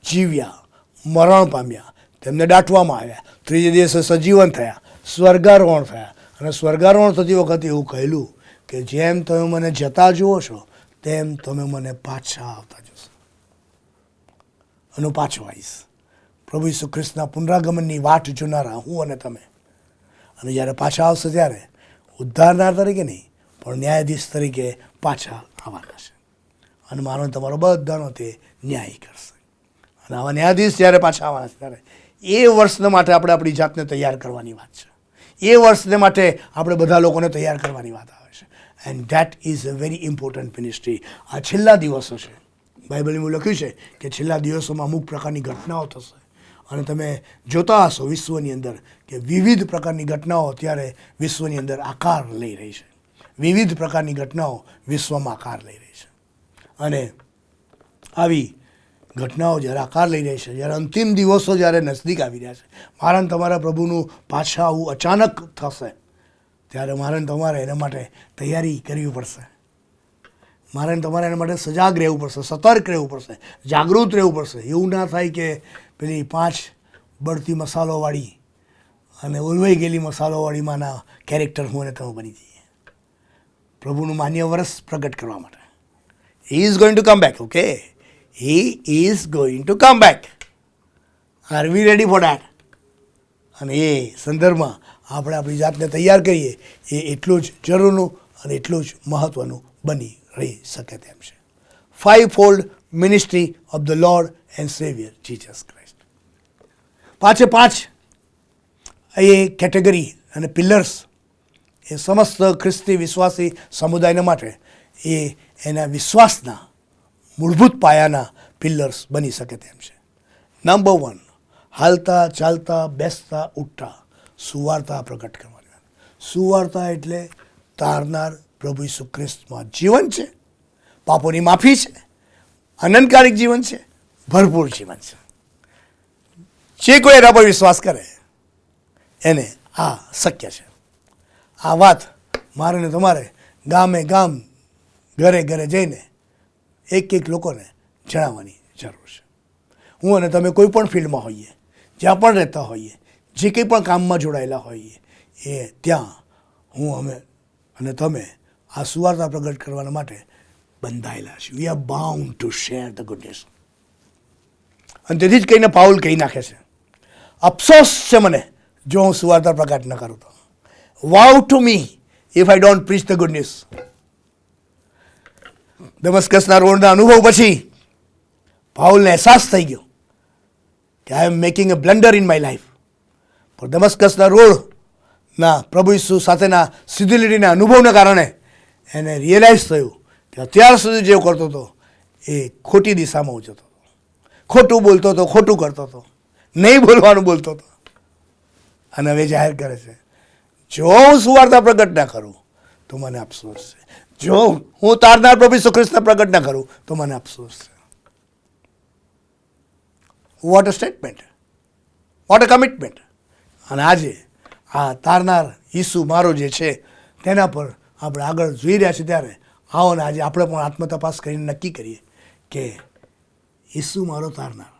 જીવ્યા, મરણ પામ્યા, તેમને દાટવામાં આવ્યા, ત્રીજે દિવસે સજીવન થયા, સ્વર્ગારોહણ થયા. અને સ્વર્ગારોહણ થતી વખતે એવું કહેલું કે જેમ તમે મને જતા જુઓ છો તેમ તમે મને પાછા આવતા જોશો અને હું પાછો આવીશ. પ્રભુ ઈસુ ખ્રિસ્તના પુનરાગમનની વાટ જોનારા હું અને તમે. અને જ્યારે પાછા આવશે ત્યારે ઉદ્ધારનાર તરીકે નહીં પણ ન્યાયાધીશ તરીકે પાછા આવવાના છે. અને મારો તમારો બધાનો તે ન્યાય કરશે. અને આવા ન્યાયાધીશ જ્યારે પાછા આવવાના છે ત્યારે એ વર્ષને માટે આપણે આપણી જાતને તૈયાર કરવાની વાત છે. એ વર્ષને માટે આપણે બધા લોકોને તૈયાર કરવાની વાત આવે છે. And that is a very important ministry. આ છેલ્લા દિવસો છે. બાઇબલમાં લખ્યું છે કે છેલ્લા દિવસોમાં અમુક પ્રકારની ઘટનાઓ થશે. અને તમે જોતા હશો વિશ્વની અંદર કે વિવિધ પ્રકારની ઘટનાઓ અત્યારે વિશ્વની અંદર આકાર લઈ રહી છે. વિવિધ પ્રકારની ઘટનાઓ વિશ્વમાં આકાર લઈ રહી છે. અને આવી ઘટનાઓ જ્યારે આકાર લઈ રહી છે, જ્યારે અંતિમ દિવસો જ્યારે નજદીક આવી રહ્યા છે, મારા ને તમારા પ્રભુનું પાછા આવું અચાનક થશે ત્યારે મારે તમારે એના માટે તૈયારી કરવી પડશે. મારે તમારે એના માટે સજાગ રહેવું પડશે, સતર્ક રહેવું પડશે, જાગૃત રહેવું પડશે. એવું ના થાય કે પેલી 5 બળતી મસાલોવાળી અને ઓલવાઈ ગયેલી મસાલોવાળીમાંના કેરેક્ટર હું અને તમે બની જઈએ. પ્રભુનું માન્ય વર્ષ પ્રગટ કરવા માટે. He is going to come back. Okay, he is going to come back. Are we ready for that? અને એ સંદર્ભમાં આપણે આપણી જાતને તૈયાર કરીએ એ એટલું જ જરૂરનું અને એટલું જ મહત્ત્વનું બની રહી શકે તેમ છે. 5-fold ministry of the Lord and saviour Jesus Christ. 5 A category અને પિલર્સ એ સમસ્ત ખ્રિસ્તી વિશ્વાસી સમુદાયના માટે એ એના વિશ્વાસના મૂળભૂત પાયાના પિલર્સ બની શકે તેમ છે. નંબર 1, હાલતા ચાલતા બેસતા ઉઠતા સુવાર્તા પ્રગટ કરવાની વાત. સુવાર્તા એટલે તારનાર પ્રભુ ઈસુ ખ્રિસ્તમાં જીવન છે, પાપોની માફી છે, આનંદકારિક જીવન છે, ભરપૂર જીવન છે. જે કોઈ એના પર વિશ્વાસ કરે એને આ શક્ય છે. આ વાત મારે ને તમારે ગામે ગામ ઘરે ઘરે જઈને એક લોકોને જણાવવાની જરૂર છે. હું અને તમે કોઈ પણ ફિલ્ડમાં હોઈએ, જ્યાં પણ રહેતા હોઈએ, જે કંઈ પણ કામમાં જોડાયેલા હોઈએ, એ ત્યાં હું અમે અને તમે આ સુવાર્તા પ્રગટ કરવાના માટે બંધાયેલા છે. We are bound two share the good news. અને તેથી જ કહીને પાઉલ કહી નાખે છે, અફસોસ છે મને જો હું સુવાર્તા પ્રગટ ન કરું તો. Woe to me if I don't preach the good news. દમસ્કસના રોડના અનુભવ પછી પાઉલને અહેસાસ થઈ ગયો કે I am making a blunder in my life. પણ દમસ્કસના રોડના પ્રભુ ઈસુ સાથેના સીધી લીટીના અનુભવના કારણે એને રિયલાઇઝ થયું કે અત્યાર સુધી જે કરતો હતો એ ખોટી દિશામાં જતો હતો, ખોટું બોલતો હતો, ખોટું કરતો હતો, નહીં બોલવાનું બોલતો હતો. અને હવે જાહેર કરે છે, જો હું સુવાર્તા પ્રગટ ના કરું તો મને અફસોસ છે. જો હું તારનાર પ્રભુ ઈસુ ખ્રિસ્તને પ્રગટ ના કરું તો મને અફસોસ છે. What a statement, what a commitment. અને આજે આ તારનાર ઈસુ મારો જે છે તેના પર આપણે આગળ જોઈ રહ્યા છીએ. ત્યારે આવો ને આજે આપણે પણ આત્મતપાસ કરીને નક્કી કરીએ કે ઈસુ મારો તારનાર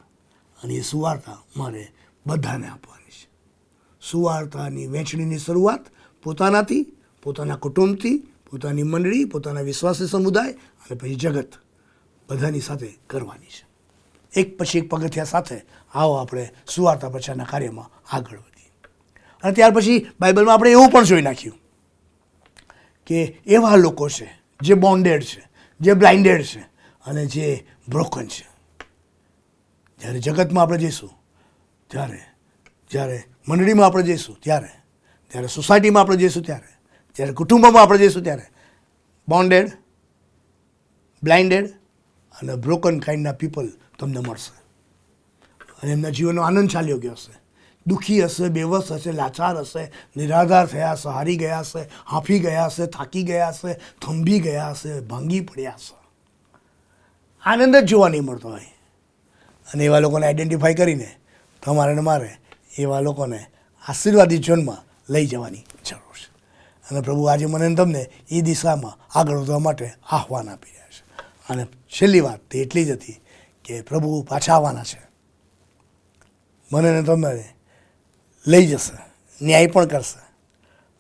અને એ સુવાર્તા મારે બધાને આપવાની છે. સુવાર્તાની વહેંચણીની શરૂઆત પોતાનાથી, પોતાના કુટુંબથી, પોતાની મંડળી, પોતાના વિશ્વાસી સમુદાય અને પછી જગત બધાની સાથે કરવાની છે. એક પછી એક પગથિયા સાથે આવો આપણે સુવાર્તા પ્રચારના કાર્યમાં આગળ વધીએ. અને ત્યાર પછી બાઇબલમાં આપણે એવું પણ જોઈ નાખ્યું કે એવા લોકો છે જે બોન્ડેડ છે, જે બ્લાઇન્ડેડ છે અને જે બ્રોકન છે. જ્યારે જગતમાં આપણે જઈશું ત્યારે, જ્યારે મંડળીમાં આપણે જઈશું ત્યારે, જ્યારે સોસાયટીમાં આપણે જઈશું ત્યારે, જ્યારે કુટુંબમાં આપણે જઈશું ત્યારે બોન્ડેડ, બ્લાઇન્ડેડ અને બ્રોકન કાઇન્ડના પીપલ તમને મળશે. અને એમના જીવનનો આનંદ ચાલ્યો ગયો હશે, દુઃખી હશે, બેવસ હશે, લાચાર હશે, નિરાધાર થયા હશે, હારી ગયા હશે, હાંફી ગયા હશે, થાકી ગયા હશે, થંભી ગયા હશે, ભાંગી પડ્યા હશે. આનંદ જ જોવા નહીં મળતો હોય. અને એવા લોકોને આઈડેન્ટિફાઈ કરીને તમારે ને મારે એવા લોકોને આશીર્વાદી જીવનમાં લઈ જવાની જરૂર છે. અને પ્રભુ આજે મને તમને એ દિશામાં આગળ વધવા માટે આહ્વાન આપી રહ્યા છે. અને છેલ્લી વાત તે એટલી જ હતી કે પ્રભુ પાછા આવવાના છે, મને ને તમને લઈ જશે, ન્યાય પણ કરશે.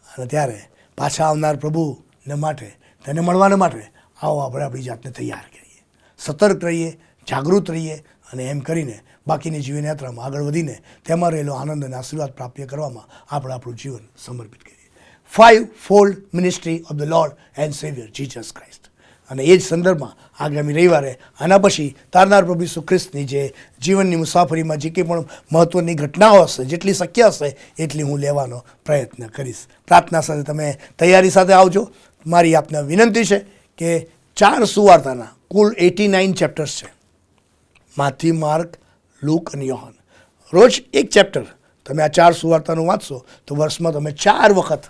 અને ત્યારે પાછા આવનાર પ્રભુને માટે, તેને મળવાને માટે આવો આપણે આપણી જાતને તૈયાર કરીએ, સતર્ક રહીએ, જાગૃત રહીએ અને એમ કરીને બાકીની જીવનયાત્રામાં આગળ વધીને તેમાં રહેલો આનંદ અને આશીર્વાદ પ્રાપ્ત કરવામાં આપણે આપણું જીવન સમર્પિત કરીએ. 5-fold ministry of the Lord and saviour Jesus Christ. અને એ જ સંદર્ભમાં આગામી રવિવારે આના પછી તારનાર પ્રભુ ઈસુ ખ્રિસ્તની જે જીવનની મુસાફરીમાં જે કંઈ પણ મહત્ત્વની ઘટનાઓ હશે, જેટલી શક્ય હશે એટલી હું લેવાનો પ્રયત્ન કરીશ. પ્રાર્થના સાથે તમે તૈયારી સાથે આવજો. મારી આપને વિનંતી છે કે 4 સુવાર્તાના કુલ 89 ચેપ્ટર્સ છે, માથી, માર્ક, લૂક અને યોહાન. રોજ એક ચેપ્ટર તમે આ 4 સુવાર્તાનું વાંચશો તો વર્ષમાં તમે 4 વખત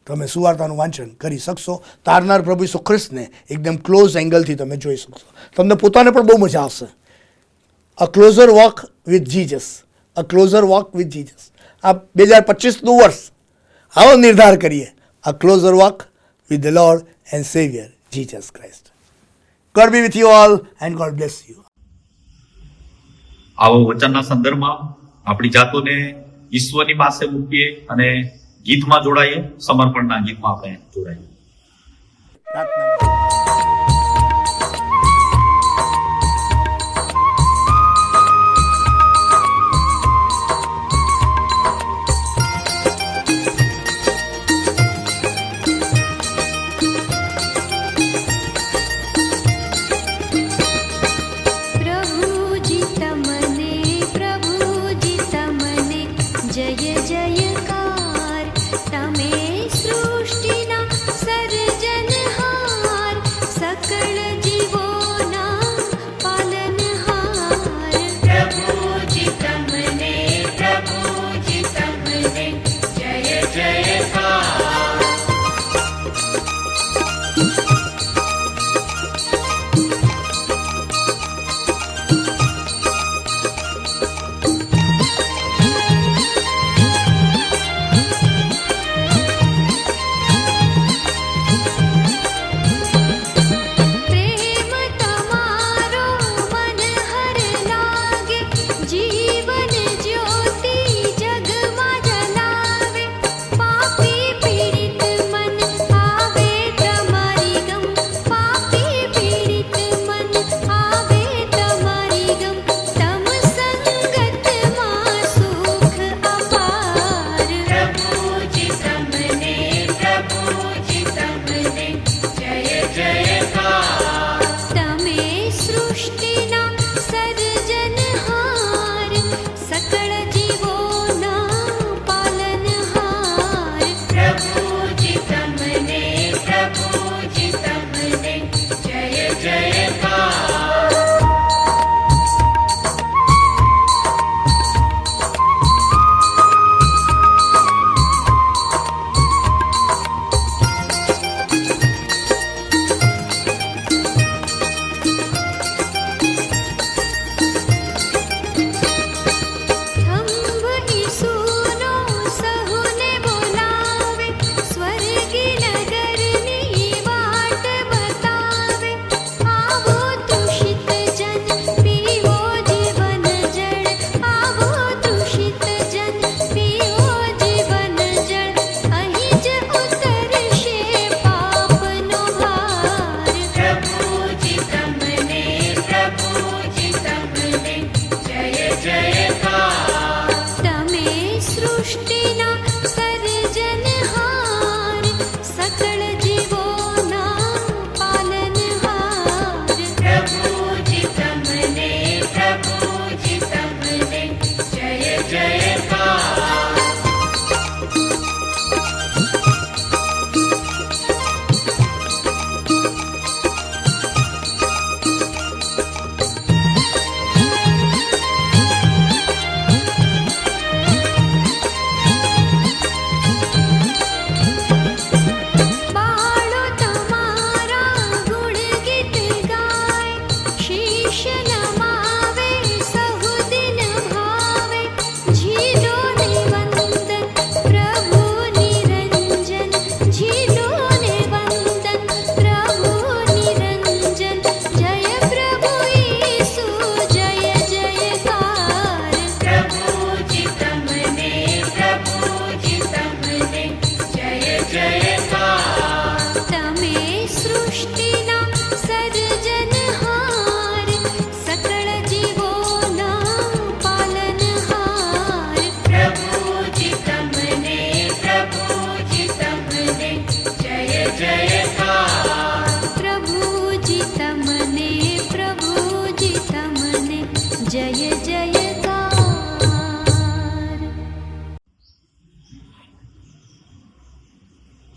તમે સુવાર્તાનું વાંચન કરી શકશો. તારનાર પ્રભુ ઈસુ ખ્રિસ્તને એકદમ ક્લોઝ એંગલથી તમે જોઈ શકશો. તમને પોતાને પણ બહુ મજા આવશે. A closer walk with Jesus, a closer walk with Jesus. આ 2025નું વર્ષ આવો નિર્ધાર કરીએ, a closer walk with the Lord and saviour Jesus Christ. God be with you all and God bless you. આવો વચનના સંદર્ભમાં આપણી જાતોને ઈશ્વરની પાસે મૂકીએ અને ગીતમાં જોડાઈએ, સમર્પણના ગીતમાં આપણે જોડાઈએ.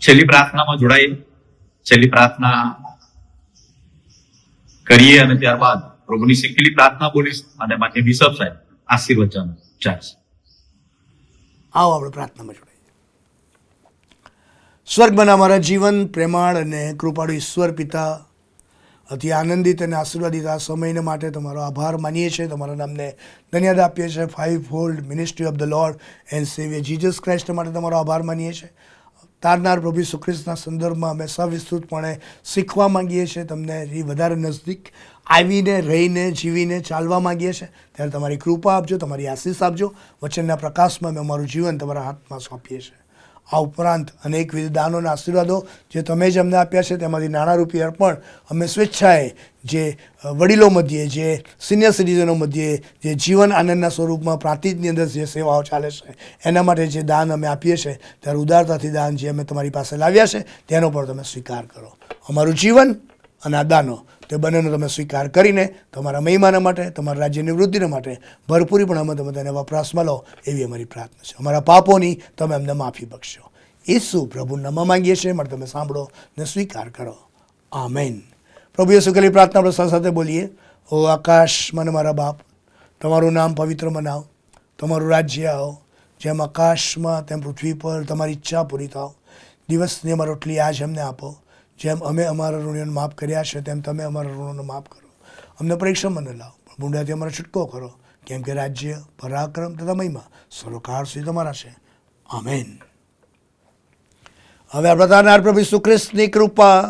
છેલ્લી પ્રાર્થનામાં જોડાઈએ, છેલ્લી પ્રાર્થના કરીએ અને ત્યારબાદ પ્રભુની શીખેલી પ્રાર્થના બોલીશ અને માન્ય બિશપ સાહેબ આશીર્વચન ચાલશે. આવો આપણે પ્રાર્થનામાં જોડાઈએ. સ્વર્ગમાં અમારા જીવન પ્રેમાળ અને કૃપાળુ ઈશ્વર પિતા, અતિ આનંદિત અને આશીર્વાદિત આ સમયને માટે તમારો આભાર માનીએ છીએ. તમારા નામને ધન્યવાદ આપીએ છીએ. 5-fold ministry of the Lord and saviour Jesus Christ માટે તમારો આભાર માનીએ છીએ. તારનાર પ્રભુ ઈસુ ખ્રિસ્તના સંદર્ભમાં અમે સવિસ્તૃતપણે શીખવા માંગીએ છીએ, તમને વધારે નજદીક આવીને રહીને જીવીને ચાલવા માંગીએ છીએ. ત્યારે તમારી કૃપા આપજો, તમારી આશીષ આપજો. વચનના પ્રકાશમાં અમે અમારું જીવન તમારા હાથમાં સોંપીએ છીએ. આ ઉપરાંત અનેકવિધ દાનોના આશીર્વાદો જે તમે જ અમને આપ્યા છે, તેમાંથી નાણારૂપી અર્પણ અમે સ્વેચ્છાએ જે વડીલો મધ્યે, જે સિનિયર સિટીઝનો મધ્યે, જે જીવન આનંદના સ્વરૂપમાં પ્રાંતિજની અંદર જે સેવાઓ ચાલે છે, એના માટે જે દાન અમે આપીએ છીએ, ત્યારે ઉદારતાથી દાન જે અમે તમારી પાસે લાવ્યા છે તેનો પણ તમે સ્વીકાર કરો. અમારું જીવન અને આ દાનો તે બંનેનો તમે સ્વીકાર કરીને તમારા મહિમાના માટે, તમારા રાજ્યની વૃદ્ધિના માટે ભરપૂરી પણ અમે તમે તેને વપરાશમાં લો, એવી અમારી પ્રાર્થના છે. અમારા પાપોની તમે અમને માફી બક્ષશો. ઈસુ પ્રભુ નામમાં માંગીએ છીએ, માટે તમે સાંભળો ને સ્વીકાર કરો. આમેન. પ્રભુ યેસુ કરેલી પ્રાર્થના આપણે સાથે બોલીએ. ઓ આકાશમાં મારા બાપ, તમારું નામ પવિત્ર મનાવ, તમારું રાજ્ય આવો, જેમ આકાશમાં તેમ પૃથ્વી પર તમારી ઈચ્છા પૂરી થાવ. દિવસની અમારી રોટલી આજ અમને આપો, જેમ અમે અમારા ઋણીઓને માફ કર્યા છે તેમ તમે અમારા ઋણોને માફ કરો. અમને પરીક્ષામાં ન લાવો, પણ બુંડાથી અમારો છૂટકો કરો, કેમ કે રાજ્ય, પરાક્રમ તથા મહિમા સર્વકાળ સુધી તમારા છે. આમેન. હવે આપણા તારનાર પ્રભુ ઈસુ ખ્રિસ્તની કૃપા,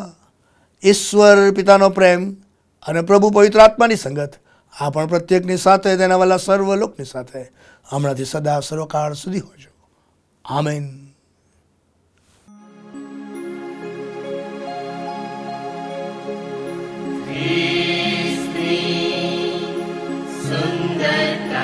ઈશ્વર પિતાનો પ્રેમ અને પ્રભુ પવિત્ર આત્માની સંગત આ પણ પ્રત્યેકની સાથે, તેના વાલા સર્વ લોકની સાથે હમણાંથી સદા સર્વકાળ સુધી હોજો. આમેન. સુંદરતા